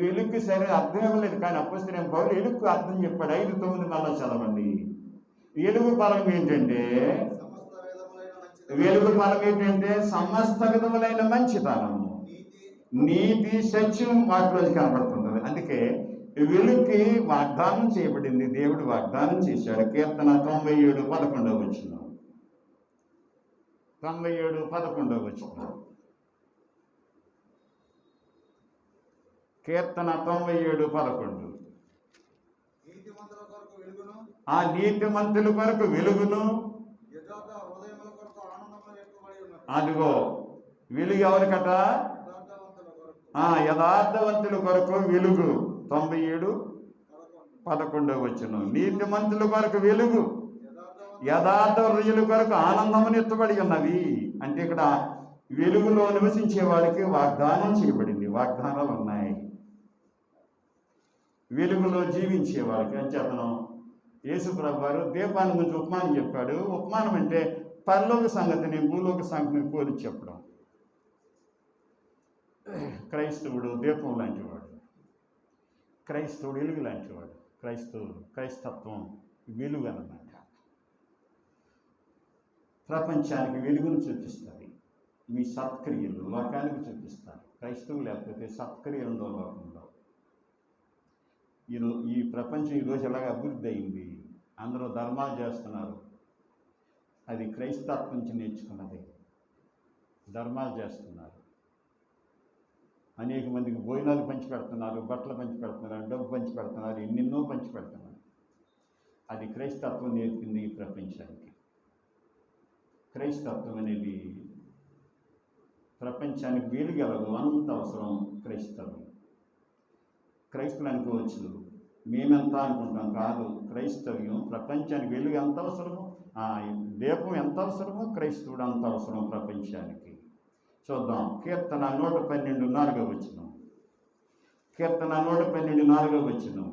వెలుగుకి సరే అర్థం ఇవ్వలేదు. కానీ అపొస్తలుడైన పౌలు వెలుగుకు అర్థం చెప్పాడు. 5:9 మళ్ళీ చదవండి. వెలుగు ఫలం ఏంటంటే సమస్త విధములైన మంచితనము, నీతి, సత్యం వాటిలోకి కనబడుతుంటుంది. అందుకే వెలుగుకి వాగ్దానం చేయబడింది. దేవుడు వాగ్దానం చేశాడు. కీర్తన 97:11 వచనం. 97:11 వచనం. కీర్తన 97:11. ఆ నీతిమంతుల కొరకు వెలుగును, అదిగో వెలుగు ఎవరికట, యథార్థవంతుల కొరకు వెలుగు. 97:11. 11వ వచనం, నీతిమంతుల కొరకు వెలుగు, యథార్థ హృదయుల కొరకు ఆనందమును ఎత్తబడి ఉన్నవి. అంటే ఇక్కడ వెలుగులో నివసించే వాడికి వాగ్దానం చేయబడింది, వాగ్దానాలు ఉన్నాయి. వెలుగులో జీవించే వాళ్ళకి అని చెప్పను. యేసుప్రభు వారు దీపాన్ని గురించి ఉపమానం చెప్పాడు. ఉపమానం అంటే పరలోక సంగతిని భూలోక సంగతిని పోల్చి చెప్పడం. క్రైస్తవుడు దీపం లాంటివాడు, క్రైస్తవుడు వెలుగు లాంటివాడు. క్రైస్తత్వం వెలుగు అన్నమాట. ప్రపంచానికి వెలుగును చూపిస్తుంది. మీ సత్క్రియలు లోకానికి చూపిస్తారు. క్రైస్తవులు లేకపోతే సత్క్రియలు ఉండవు లోకంలో. ఈ ప్రపంచం ఈరోజు ఎలాగ అభివృద్ధి అయింది, అందరూ ధర్మాలు చేస్తున్నారు. అది క్రైస్తత్వం నుంచి నేర్చుకున్నది. ధర్మాలు చేస్తున్నారు, అనేక మందికి భోజనాలు పంచి పెడుతున్నారు, బట్టలు పంచి పెడుతున్నారు, డబ్బు పంచి పెడుతున్నారు, ఎన్నెన్నో పంచి పెడుతున్నారు. అది క్రైస్తత్వం నేర్పింది ఈ ప్రపంచానికి. క్రైస్తత్వం అనేది ప్రపంచానికి వెలుగెలదు, అంత అవసరం క్రైస్తవం. క్రైస్తవులు అనుకోవచ్చు, మేమెంత అనుకుంటాం. కాదు, క్రైస్తవ్యం ప్రపంచానికి వెలుగు ఎంత అవసరమో, దీపం ఎంత అవసరమో క్రైస్తవుడు అంత అవసరం ప్రపంచానికి. చూద్దాం, కీర్తన 112 4వ వచనం. కీర్తన 112 4వ వచనం,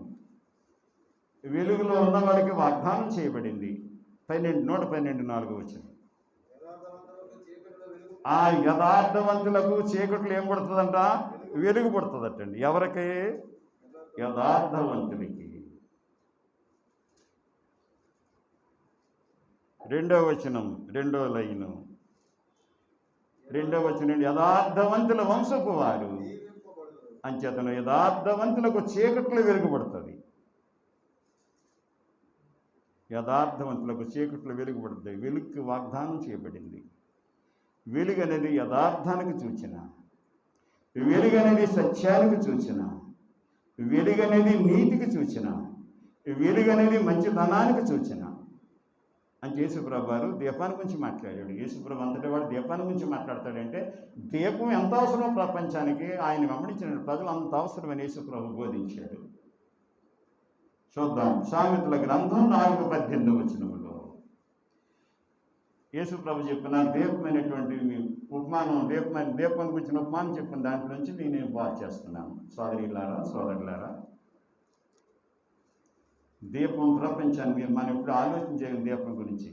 వెలుగులో ఉన్నవాడికి వాగ్దానం చేయబడింది. 112 4వ వచనం. ఆ యథార్థవంతులకు చీకట్లు ఏం పడుతుందంట? వెలుగు పడుతుందటండి. ఎవరికి? యథార్థవంతులకి. 2వ వచనం, 2వ లైను, 2వ వచనం, యథార్థవంతుల వంశపు వారు అంచేతను యథార్థవంతులకు చీకట్లు వెలుగుపడుతుంది. యథార్థవంతులకు చీకట్లు వెలుగుపడుతుంది. వెలుగుకి వాగ్దానం చేయబడింది. వెలుగు అనేది యథార్థానికి సూచన, వెలుగు అనేది సత్యానికి సూచన, వెలుగు అనేది నీతికి సూచన, వెలుగు అనేది మంచితనానికి సూచన. అంటే యేసుప్రభు వారు దీపాన్ని గురించి మాట్లాడాడు. యేసుప్రభు అంతటి వాడు దీపాన్ని గురించి మాట్లాడతాడంటే దీపం ఎంత అవసరమో ప్రపంచానికి ఆయన వెంబడించిన ప్రజలు అంత అవసరమని యేసుప్రభు బోధించాడు. చూద్దాం, సామెతల గ్రంథం 4:18 వచనములో యేసుప్రభు చెప్పిన దీపమైనటువంటి ఉపమానం, దీపాన్ని గురించిన ఉపమానం చెప్పిన దాంట్లో నుంచి నేను బాగా చేస్తున్నాను. సోదరులారా, దీపం ప్రపంచాన్ని మనం ఎప్పుడు ఆలోచించాలి. దీపం గురించి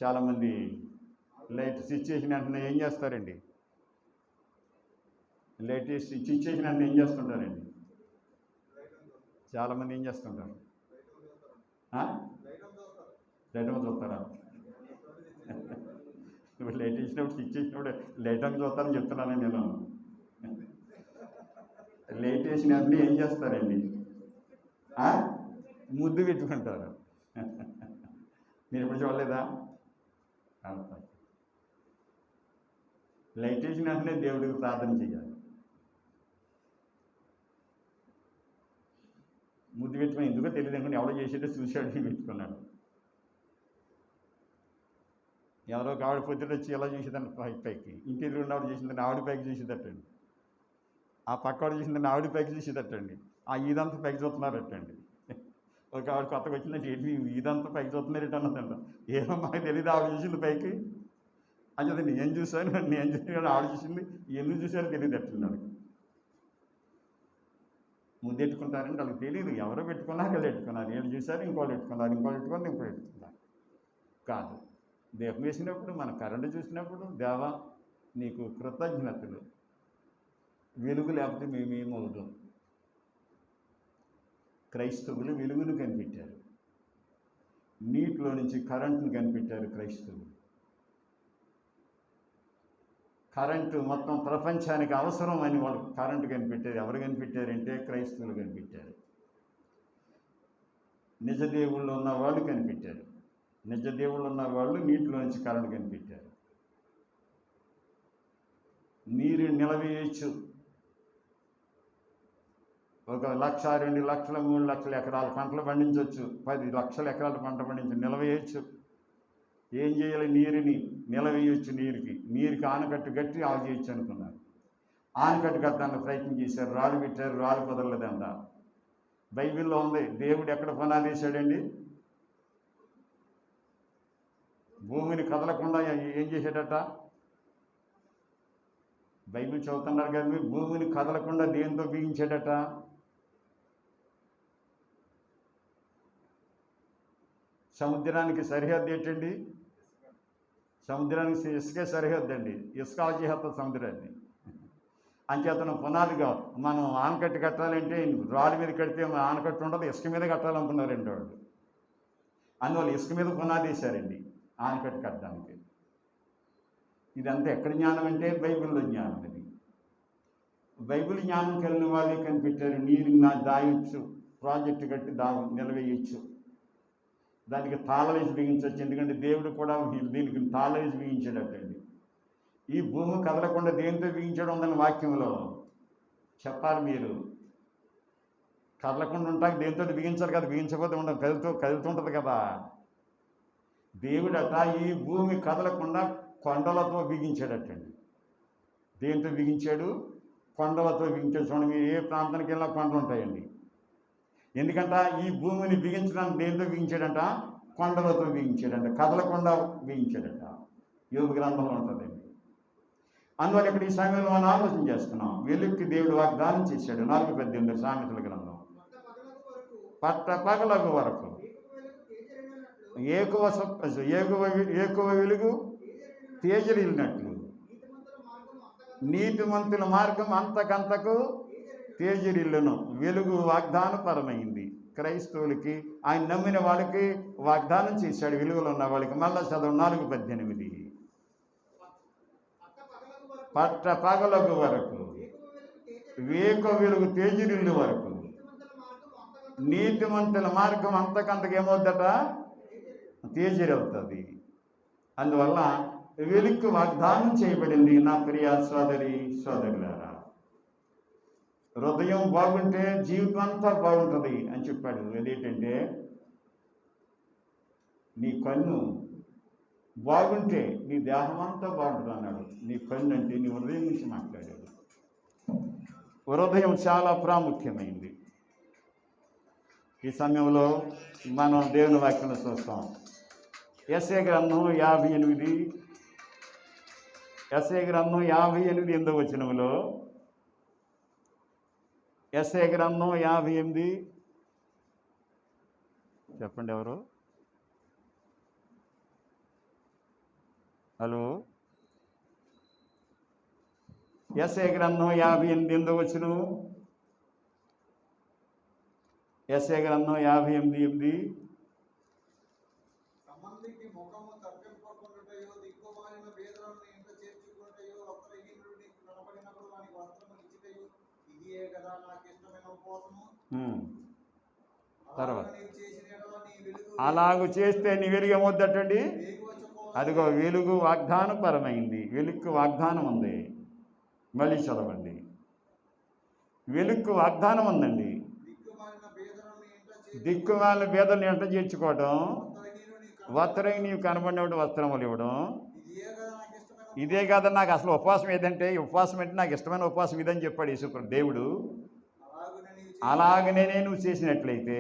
చాలామంది లైట్ స్విచ్ చేసిన వెంటనే ఏం చేస్తారండి? లైట్ స్విచ్ చేసిన వెంటనే ఏం చేస్తుంటారండి? చాలామంది ఏం చేస్తుంటారు? లైట్ అని చూస్తారా? ఇప్పుడు లైట్ వేసినప్పుడు స్విచ్ చేసినప్పుడు లైట్ అని చూస్తారని చెప్తున్నానండి నేను. లైట్ వేసిన వెంటనే ఏం చేస్తారండి? ముద్దు పెట్టుకుంటారు. మీరు ఇప్పుడు చూడలేదా? లైట్ వేసిన వెంటనే దేవుడికి ప్రార్థన చేయాలి. ముద్దు పెట్టుకుని ఎందుకో తెలియదు అనుకుని ఎవడో చేసేటో చూశాడు, పెట్టుకున్నాడు. ఎవరో ఆవిడ పొద్దుట వచ్చి ఎలా చూసేదండి పైకి, ఇంటి ఎదురు ఉన్నవాడు చేసిందని ఆవిడ పైకి చూసేదట్టండి, ఆ పక్కవాడు చేసిందని ఆవిడ పైకి చూసేదట్టండి, ఇదంతా పైకి చూస్తున్నారటండి. ఒక ఆవిడ కొత్తగా వచ్చిందంటే ఏంటి ఇదంతా పైకి చూస్తున్నారట అన్నదంట. ఏమో మాకు తెలియదు, ఆవిడ చూసింది పైకి. అంటే నేను చూశాను ఆవిడ చూసింది, ఎందుకు చూసారో తెలియదు అట్టున్నాడు. ముద్దు పెట్టుకుంటారంటే వాళ్ళకి తెలియదు, ఎవరో పెట్టుకున్నారు వాళ్ళు పెట్టుకున్నారు, వీళ్ళు చూశారు ఇంకోళ్ళు పెట్టుకున్నారు, ఇంకోళ్ళు పెట్టుకున్నారు. కాదు, దీపం వేసినప్పుడు మన కరెంటు చూసినప్పుడు దేవా నీకు కృతజ్ఞతలు. వెలుగు లేకపోతే మేమేమవుతాం? క్రైస్తవులు వెలుగును కనిపెట్టారు, నీటిలో నుంచి కరెంటును కనిపెట్టారు క్రైస్తవులు. కరెంటు మొత్తం ప్రపంచానికి అవసరం అని వాళ్ళు కరెంటు కనిపెట్టారు. ఎవరు కనిపెట్టారంటే క్రైస్తవులు కనిపెట్టారు. నిజదేవుళ్ళు ఉన్న వాళ్ళు కనిపెట్టారు. నిజదేవుళ్ళు ఉన్న వాళ్ళు నీటిలో నుంచి కరెంటు కనిపెట్టారు. నీరు నిలవేయచ్చు. 1 లక్ష, 2 లక్షల, 3 లక్షల ఎకరాల పంటలు పండించవచ్చు. 10 లక్షల ఎకరాల పంట పండించి నిలవేయచ్చు. ఏం చేయాలి? నీరుని నిలవేయచ్చు. నీరుకి ఆనకట్టు గట్టి ఆవు చేయొచ్చు అనుకున్నారు. ఆనకట్టు కట్టడానికి ప్రయత్నం చేశారు, రాళ్ళు పెట్టారు, రాళ్ళు కుదరలేదంట. బైబిల్లో ఉంది. దేవుడు ఎక్కడ పునాది వేశాడండి? భూమిని కదలకుండా ఏం చేశాడట? బైబిల్ చదువుతున్నారు కదా మీరు. భూమిని కదలకుండా దేంతో బిగించాడట? సముద్రానికి సరిహద్దు ఏంటండి? సముద్రానికి ఇసుకే సరిహద్దు అండి. ఇసుక చేస్తుంది సముద్రాన్ని. అంచేతను పునాదిగా మనం ఆనకట్టు కట్టాలంటే రాళ్ళ మీద కడితే ఆనకట్టు ఉండదు, ఇసుక మీద కట్టాలనుకున్నారండి వాళ్ళు. అందువల్ల ఇసుక మీద పునాది వేశారండి ఆనకట్టు కట్టడానికి. ఇదంతా ఎక్కడ జ్ఞానం అంటే బైబిల్లో జ్ఞానం. ఇది బైబిల్ జ్ఞానం కలిగిన వాళ్ళే కనిపెట్టారు. నీరు దాయొచ్చు, ప్రాజెక్టు కట్టి నిలవేయచ్చు, దానికి తాళవేసి బిగించవచ్చు. ఎందుకంటే దేవుడు కూడా దీనికి తాళవేసి బిగించాడటండి. ఈ భూమి కదలకుండా దేంతో బిగించడం ఉందని వాక్యంలో చెప్పాలి. మీరు కదలకుండా ఉంటాక దేంతో బిగించాలి కదా, బిగించకపోతే ఉండదు, కదులుతుంటుంది కదా. దేవుడట ఈ భూమి కదలకుండా కొండలతో బిగించాడటండి. దేంతో బిగించాడు? కొండలతో బిగించాడు. చూడండి, మీరు ఏ ప్రాంతానికి వెళ్ళినా కొండలు ఉంటాయండి. ఎందుకంట ఈ భూమిని బిగించడానికి దేంతో బిగించాడంట? కొండలతో బిగించాడంట, కదలకుండా బిగించాడంట. యోబు గ్రంథంలో ఉంటుందండి. అందువల్ల ఇక్కడ ఈ సమయంలో మనం ఆలోచన చేస్తున్నాం. వెలుగుకి దేవుడు వాగ్దానం చేశాడు. 4:18 సామెతల గ్రంథం. పగలకు వరకు ఏకువ వెలుగు తేజరిల్లినట్లు నీతిమంతుల మార్గం అంతకంతకు తేజరిల్లును. వెలుగు వాగ్దానపరమైంది. క్రైస్తవులకి, ఆయన నమ్మిన వాళ్ళకి వాగ్దానం చేశాడు. వెలుగులో ఉన్న వాళ్ళకి. మళ్ళా చదువు 4:18. పగలకు వరకు వేకువ వెలుగు తేజరిల్లు వరకు నీతిమంతుల మార్గం అంతకంతకు ఏమవుద్దట? తేజరవుతుంది. అందువల్ల వెలుగు వాగ్దానం చేయబడింది. నా ప్రియ సోదరి సోదరులారా, హృదయం బాగుంటే జీవితం అంతా బాగుంటుంది అని చెప్పాడు. అదేంటంటే నీ కన్ను బాగుంటే నీ దేహం అంతా బాగుంటుంది అన్నాడు. నీ కన్ను అంటే నీ హృదయం నుంచి మాట్లాడాడు. హృదయం చాలా ప్రాముఖ్యమైంది. ఈ సమయంలో మనం దేవుని వాక్యం చూస్తాం. యెషయా గ్రంథం 58 8వ వచనంలో, యెషయా గ్రంథం 58 చెప్పండి ఎవరు? హలో. యెషయా గ్రంథం 58 8వ వచనం. యెషయా గ్రంథం 58:8. సంబంధికి ముఖము తప్పింపకుండుటయో దిక్కుమాలిన భేదలను ఇంత చేర్చుకుంటయో వస్త్రహీనుడు నీకు కనపడినప్పుడు వానికి వస్త్రము ఇచ్చిటయో ఇదియే కదా నాకు ఇష్టమైన ఉపవాసము. తర్వాత చేసిన అలాగూ చేస్తే నీ వెలుగు ఏమొద్దటండి? అదిగో వెలుగు వాగ్దానపరమైంది. వెలుగుకు వాగ్దానం ఉంది. మళ్ళీ చదవండి. వెలుగుకు వాగ్దానం ఉందండి. దిక్కుమాలిన భేదలను ఎంట చేర్చుకోవడం, వస్త్రం నీవు కనబడినప్పుడు వస్త్రములు ఇవ్వడం, ఇదే కదా నాకు అసలు ఉపవాసం ఏదంటే, ఉపవాసం అంటే నాకు ఇష్టమైన ఉపవాసం ఇదని చెప్పాడు యేసుప్రభు దేవుడు. అలాగనే నువ్వు చేసినట్లయితే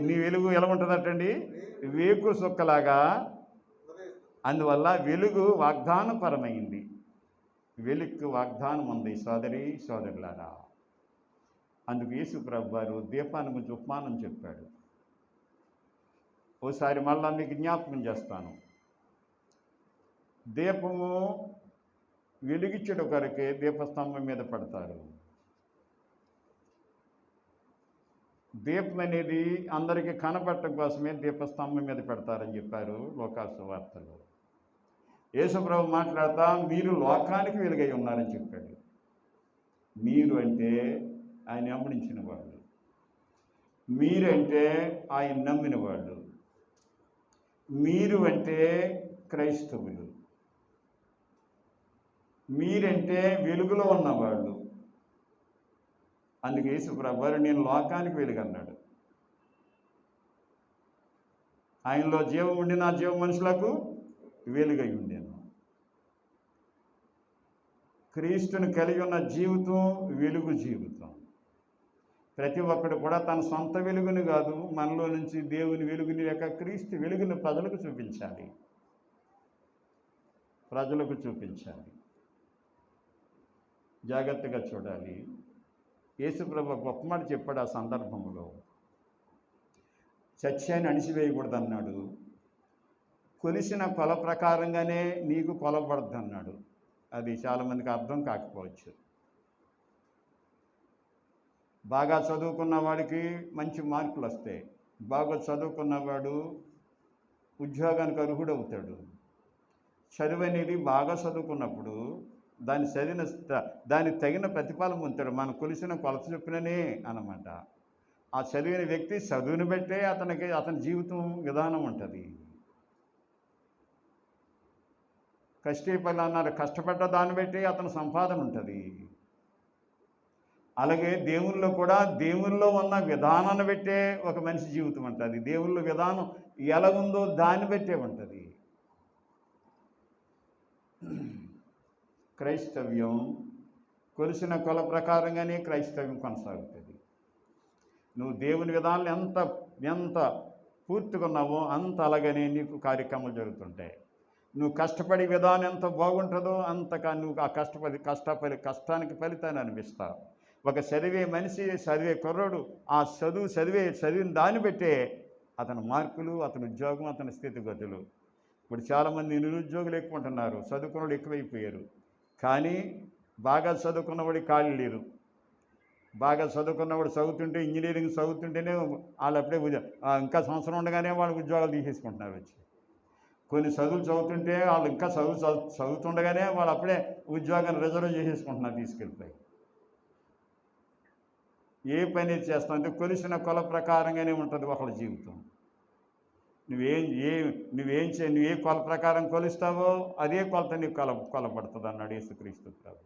నీ వెలుగు ఎలా ఉంటుందటండి? వేకు సుక్కలాగా. అందువల్ల వెలుగు వాగ్దానపరమైంది. వెలుగుకు వాగ్దానం ఉంది సోదరి సోదరులారా. అందుకు యేసుప్రభు వారు దీపాన్ని గురించి ఉపమానం చెప్పాడు. ఓసారి మళ్ళా మీకు జ్ఞాపకం చేస్తాను. దీపము వెలిగించడం కొరకే దీపస్తంభం మీద పెడతారు. దీపం అనేది అందరికీ కనపడటం కోసమే దీపస్తంభం మీద పెడతారని చెప్పారు లోకాసు వార్తలో. యేసుప్రభు మాట్లాడుతా మీరు లోకానికి వెలుగై ఉన్నారని చెప్పాడు. మీరు అంటే ఆయన వెంబడించిన వాళ్ళు, మీరంటే ఆయన నమ్మిన వాళ్ళు, మీరు అంటే క్రైస్తవులు, మీరంటే వెలుగులో ఉన్నవాళ్ళు. అందుకే యేసుప్రభు వారు నేను లోకానికి వెలుగు అన్నాడు. ఆయనలో జీవం ఉండి నా జీవం మనుషులకు వెలుగై ఉండేను. క్రీస్తుని కలిగి ఉన్న జీవితం వెలుగు జీవితం. ప్రతి ఒక్కడు కూడా తన సొంత వెలుగుని కాదు, మనలో నుంచి దేవుని వెలుగుని లేక క్రీస్తు వెలుగుని ప్రజలకు చూపించాలి. ప్రజలకు చూపించాలి. జాగ్రత్తగా చూడాలి. యేసుప్రభు గొప్ప మాట చెప్పాడు ఆ సందర్భంలో. సత్యాన్ని అణిచివేయకూడదన్నాడు. కొలిసిన కొల ప్రకారంగానే నీకు కొలబడద్దు అన్నాడు. అది చాలామందికి అర్థం కాకపోవచ్చు. బాగా చదువుకున్న వాడికి మంచి మార్కులు వస్తాయి. బాగా చదువుకున్నవాడు ఉద్యోగానికి అర్హుడవుతాడు. చదువు అనేది బాగా చదువుకున్నప్పుడు దానికి తగిన ప్రతిఫలం పొందుతాడు. మనం కొలిసిన కొలత చొప్పుననే అన్నమాట. ఆ చదివిన వ్యక్తి చదువుని బట్టే అతని జీవితం విధానం ఉంటుంది. కష్టపడి అన్నారు, కష్టపడ్డ దాన్ని బట్టి అతని సంపాదన ఉంటుంది. అలాగే దేవుల్లో కూడా దేవుల్లో ఉన్న విధానాన్ని బట్టే ఒక మనిషి జీవితం ఉంటుంది. దేవుళ్ళ విధానం ఎలా ఉందో దాన్ని బట్టే ఉంటుంది. క్రైస్తవ్యం కొలిసిన కొల ప్రకారంగానే క్రైస్తవ్యం కొనసాగుతుంది. నువ్వు దేవుని విధానాలు ఎంత పూర్తిగా ఉన్నావో అంత అలాగనే నీకు కార్యక్రమాలు జరుగుతుంటాయి. నువ్వు కష్టపడే విధానం ఎంత బాగుంటుందో అంతగా నువ్వు ఆ కష్టానికి ఫలితాన్ని అనిపిస్తావు. ఒక చదివే మనిషి, చదివే కుర్రోడు ఆ చదివిన దాన్ని బట్టే అతని మార్కులు, అతని ఉద్యోగం, అతని స్థితిగతులు. ఇప్పుడు చాలామంది నిరుద్యోగులు ఎక్కువ ఉంటున్నారు, చదువుకున్నవాడు ఎక్కువైపోయారు. కానీ బాగా చదువుకున్నవాడి ఖాళీ లేరు. బాగా చదువుకున్నవాడు చదువుతుంటే, ఇంజనీరింగ్ చదువుతుంటేనే వాళ్ళు అప్పుడే ఇంకా సంవత్సరం ఉండగానే వాళ్ళు ఉద్యోగాలు తీసేసుకుంటున్నారు వచ్చి. కొన్ని చదువులు చదువుతుంటే వాళ్ళు ఇంకా చదువుతుండగానే వాళ్ళు అప్పుడే ఉద్యోగాన్ని రిజర్వ్ చేసేసుకుంటున్నారు తీసుకెళ్ళిపోయి. ఏ పని చేస్తామంటే కొలిసిన కొల ప్రకారంగానే ఉంటుంది ఒకళ్ళ జీవితం. నువ్వు ఏ కొల ప్రకారం కొలుస్తావో అదే కొలత నీకు కొలపడుతుంది అన్నాడు యేసుక్రీస్తు ప్రభు.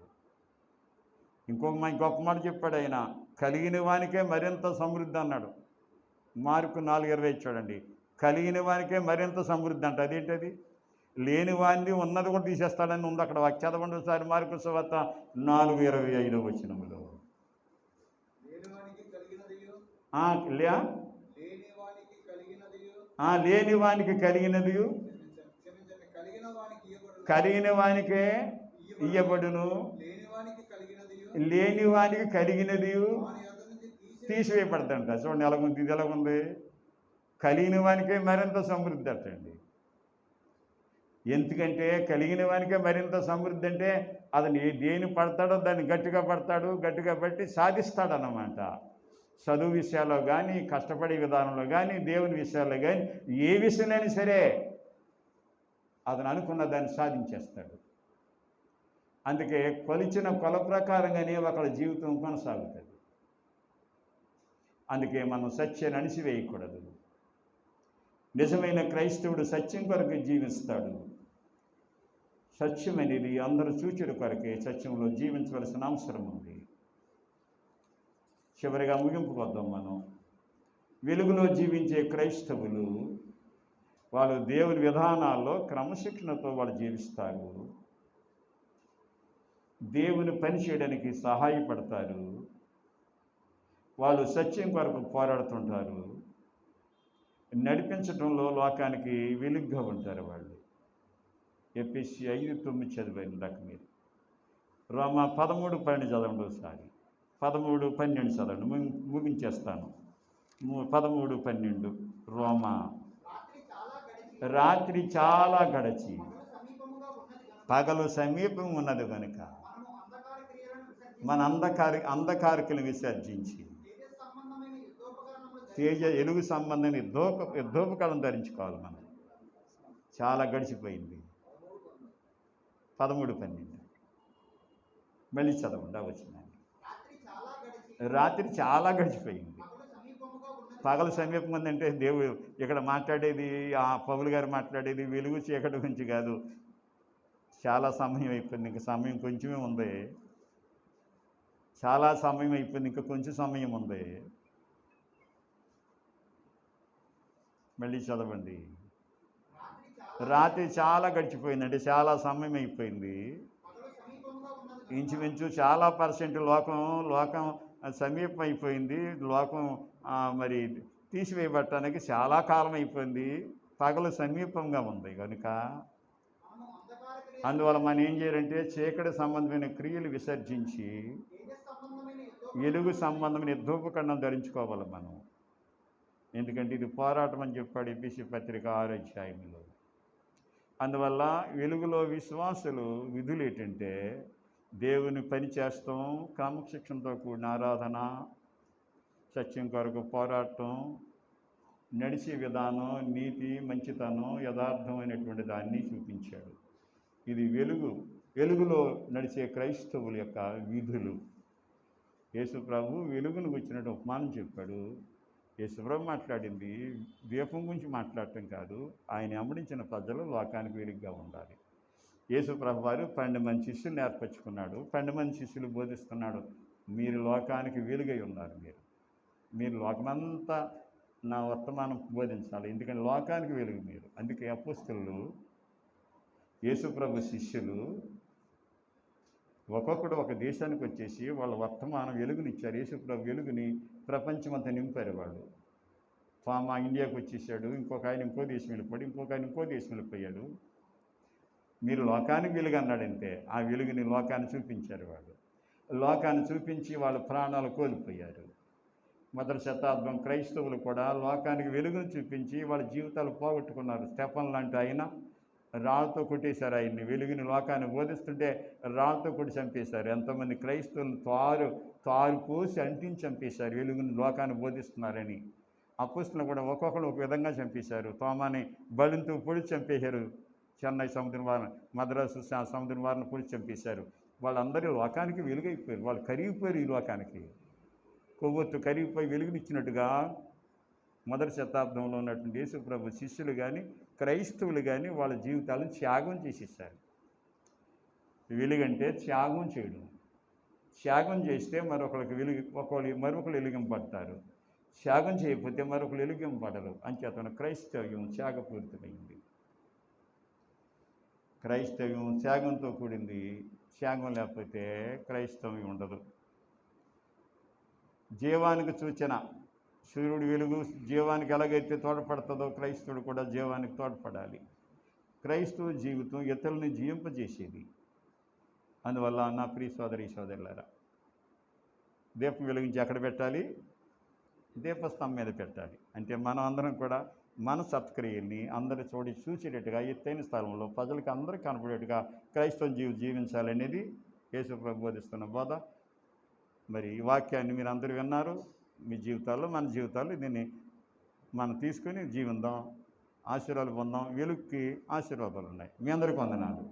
ఇంకొక మాట చెప్పాడు ఆయన, కలిగిన వానికే మరింత సమృద్ధి అన్నాడు. మార్కు 4:20 చూడండి. కలిగిన వానికే మరింత సమృద్ధి అంట. అదేంటది? లేని వాడిని ఉన్నది కూడా తీసేస్తాడని ఉంది అక్కడ. చదవండి ఒకసారి మార్కు సువార్త 4:25 వచనములో. లేని వానికి కలిగినది కలిగిన వానికే ఇయ్యబడును, లేని వానికి కలిగినది తీసివేయబడదంట. చూడండి ఎలాగుంది, ఇది ఎలాగుంది. కలిగిన వానికే మరింత సమృద్ధి అటండి. ఎందుకంటే కలిగిన వానికే మరింత సమృద్ధి అంటే అతను దేని పడతాడో దాన్ని గట్టిగా పడతాడు, గట్టిగా పట్టి సాధిస్తాడన్నమాట. చదువు విషయాల్లో కానీ, కష్టపడే విధానంలో కానీ, దేవుని విషయాల్లో కానీ, ఏ విషయంలోనే సరే అతను అనుకున్న దాన్ని సాధించేస్తాడు. అందుకే కొలిచిన కొల ప్రకారంగానే ఒకళ్ళ జీవితం కొనసాగుతుంది. అందుకే మనం సత్యాన్ని అణిచివేయకూడదు. నిజమైన క్రైస్తవుడు సత్యం కొరకు జీవిస్తాడు. సత్యం అనేది అందరూ చూచుట కొరకే సత్యంలో జీవించవలసిన అవసరం ఉంది. చివరిగా ముగింపుకొద్దాం మనం. వెలుగులో జీవించే క్రైస్తవులు వాళ్ళు దేవుని విధానాల్లో క్రమశిక్షణతో వాళ్ళు జీవిస్తారు. దేవుని పని చేయడానికి సహాయపడతారు. వాళ్ళు సత్యం కొరకు పోరాడుతుంటారు. నడిపించడంలో లోకానికి వెలుగుగా ఉంటారు వాళ్ళు. ఎఫెసీ 5:9 చదివాను దాకా మీరు. రోమా 13:12 చదవండి ఒకసారి. 13:12 చదవండి, ముగించేస్తాను. 13:12 రోమా. రాత్రి చాలా గడిచి పగలు సమీపం ఉన్నది కనుక మన అంధకారికలను విసర్జించి ఎలుగు సంబంధమైన యుద్ధోపకరణం ధరించుకోవాలి. మనం చాలా గడిచిపోయింది. 13:12 మళ్ళీ చదవండి. వచ్చిందండి. రాత్రి చాలా గడిచిపోయింది, పగలు సమీపం ఉందంటే దేవుడు ఇక్కడ మాట్లాడేది, ఆ పౌలు గారు మాట్లాడేది వెలుగు చీకటి గురించి కాదు. చాలా సమయం అయిపోయింది, ఇంకా సమయం కొంచెమే ఉంది. చాలా సమయం అయిపోయింది, ఇంకా కొంచెం సమయం ఉంది. మళ్ళీ చదవండి. రాత్రి చాలా గడిచిపోయిందంటే చాలా సమయం అయిపోయింది. ఇంచుమించు చాలా % లోకం అది సమీపం అయిపోయింది. లోకం మరి తీసివేయబడటానికి చాలా కాలం అయిపోయింది. పగలు సమీపంగా ఉంది కనుక మనము అంధకార క్రియలు అందువల్ల మనం ఏం చేయాలంటే చీకటి సంబంధమైన క్రియలు విసర్జించి తేజ సంబంధమైన వెలుగు సంబంధమైన యుద్ధోపకరణం ధరించుకోవాలి మనం. ఎందుకంటే ఇది పోరాటం అని చెప్పాడు ఎఫెసీ పత్రిక 6వ అధ్యాయంలో. అందువల్ల వెలుగులో విశ్వాసులు విధులు ఏంటంటే దేవుని పని చేస్తాం, క్రమశిక్షణతో కూడిన ఆరాధన, సత్యం కొరకు పోరాటం, నడిచే విధానం, నీతి, మంచితనం, యథార్థమైనటువంటి దాన్ని చూపించాడు. ఇది వెలుగులో నడిచే క్రైస్తవుల యొక్క విధులు. యేసు ప్రభు వెలుగును గురించినట్టు ఉపమానం చెప్పాడు. యేసు ప్రభు మాట్లాడింది దీపం గురించి మాట్లాడటం కాదు, ఆయన అమడించిన ప్రజలు లోకానికి వెలుగుగా ఉండాలి. యేసు ప్రభు వారు 12 మంది శిష్యులు ఏర్పరచుకున్నాడు. 12 మంది శిష్యులు బోధిస్తున్నాడు, మీరు లోకానికి వెలుగై ఉన్నారు. మీరు లోకమంతా నా వర్తమానం బోధించాలి, ఎందుకంటే లోకానికి వెలుగు మీరు. అందుకే అపోస్తలులు, యేసు ప్రభు శిష్యులు ఒక్కొక్కడు ఒక దేశానికి వచ్చేసి వాళ్ళ వర్తమానం వెలుగునిచ్చారు. యేసు ప్రభు వెలుగుని ప్రపంచమంతా నింపారు వాళ్ళు. మా ఇండియాకి వచ్చేసాడు, ఇంకొక ఆయన ఇంకో దేశం వెళ్ళిపోయాడు, ఇంకొక ఆయన ఇంకో దేశం వెళ్ళిపోయాడు. మీరు లోకానికి వెలుగు అన్నాడంటే ఆ వెలుగుని లోకాన్ని చూపించారు వాళ్ళు. లోకాన్ని చూపించి వాళ్ళ ప్రాణాలు కోల్పోయారు. మొదటి శతాబ్దం క్రైస్తవులు కూడా లోకానికి వెలుగును చూపించి వాళ్ళ జీవితాలు పోగొట్టుకున్నారు. స్టెఫన్ లాంటి ఆయన రాళ్ళతో కొట్టేశారు ఆయన్ని. వెలుగుని లోకాన్ని బోధిస్తుంటే రాళ్ళతో కొట్టి చంపేశారు. ఎంతోమంది క్రైస్తవులను తారు పోసి అంటించి చంపేశారు వెలుగుని లోకాన్ని బోధిస్తున్నారని. అపోస్తలులు కూడా ఒక్కొక్కరు ఒక విధంగా చంపేశారు. తోమాని బలింతో పొడిచి చంపేశారు. చెన్నై సముద్రం వారిని, మద్రాసు సముద్రం వారిని పొడిచి చంపేశారు. వాళ్ళందరూ లోకానికి వెలుగైపోయారు. వాళ్ళు కరిగిపోయారు. ఈ లోకానికి కొవ్వొత్తు కరిగిపోయి వెలుగునిచ్చినట్టుగా మొదటి శతాబ్దంలో ఉన్నటువంటి యేసు ప్రభు శిష్యులు కానీ క్రైస్తవులు కానీ వాళ్ళ జీవితాలను త్యాగం చేసేసారు. వెలుగంటే త్యాగం చేయడం. త్యాగం చేస్తే మరొకరు వెలిగింపడతారు. త్యాగం చేయకపోతే మరొకరు వెలిగింపడరు. అంచేతన క్రైస్తవ్యం త్యాగపూరితమైంది. క్రైస్తవ్యం త్యాగంతో కూడింది. త్యాగం లేకపోతే క్రైస్తవ్యం ఉండదు. జీవానికి సూచన. సూర్యుడు వెలుగు జీవానికి ఎలాగైతే తోడ్పడుతుందో క్రైస్తవుడు కూడా జీవానికి తోడ్పడాలి. క్రైస్తవ జీవితం ఇతరులని జీవింపజేసేది. అందువల్ల నా ప్రియ సోదరి సోదరులారా, దీపం వెలిగించి ఎక్కడ పెట్టాలి? దీపస్తంభం మీద పెట్టాలి. అంటే మనం అందరం కూడా మన సత్క్రియల్ని అందరూ చూసేటట్టుగా ఎత్తైన స్థలంలో ప్రజలకు అందరికీ కనపడేట్టుగా క్రైస్తవ జీవించాలనేది యేసు ప్రభు బోధిస్తున్న బోధ. మరి ఈ వాక్యాన్ని మీరు అందరూ విన్నారు. మీ జీవితాల్లో మన జీవితాల్లో దీన్ని మనం తీసుకొని జీవిద్దాం, ఆశీర్వాదాలు పొందాం. వెలుగుకి ఆశీర్వాదాలు ఉన్నాయి. మీ అందరికీ వందనాలు.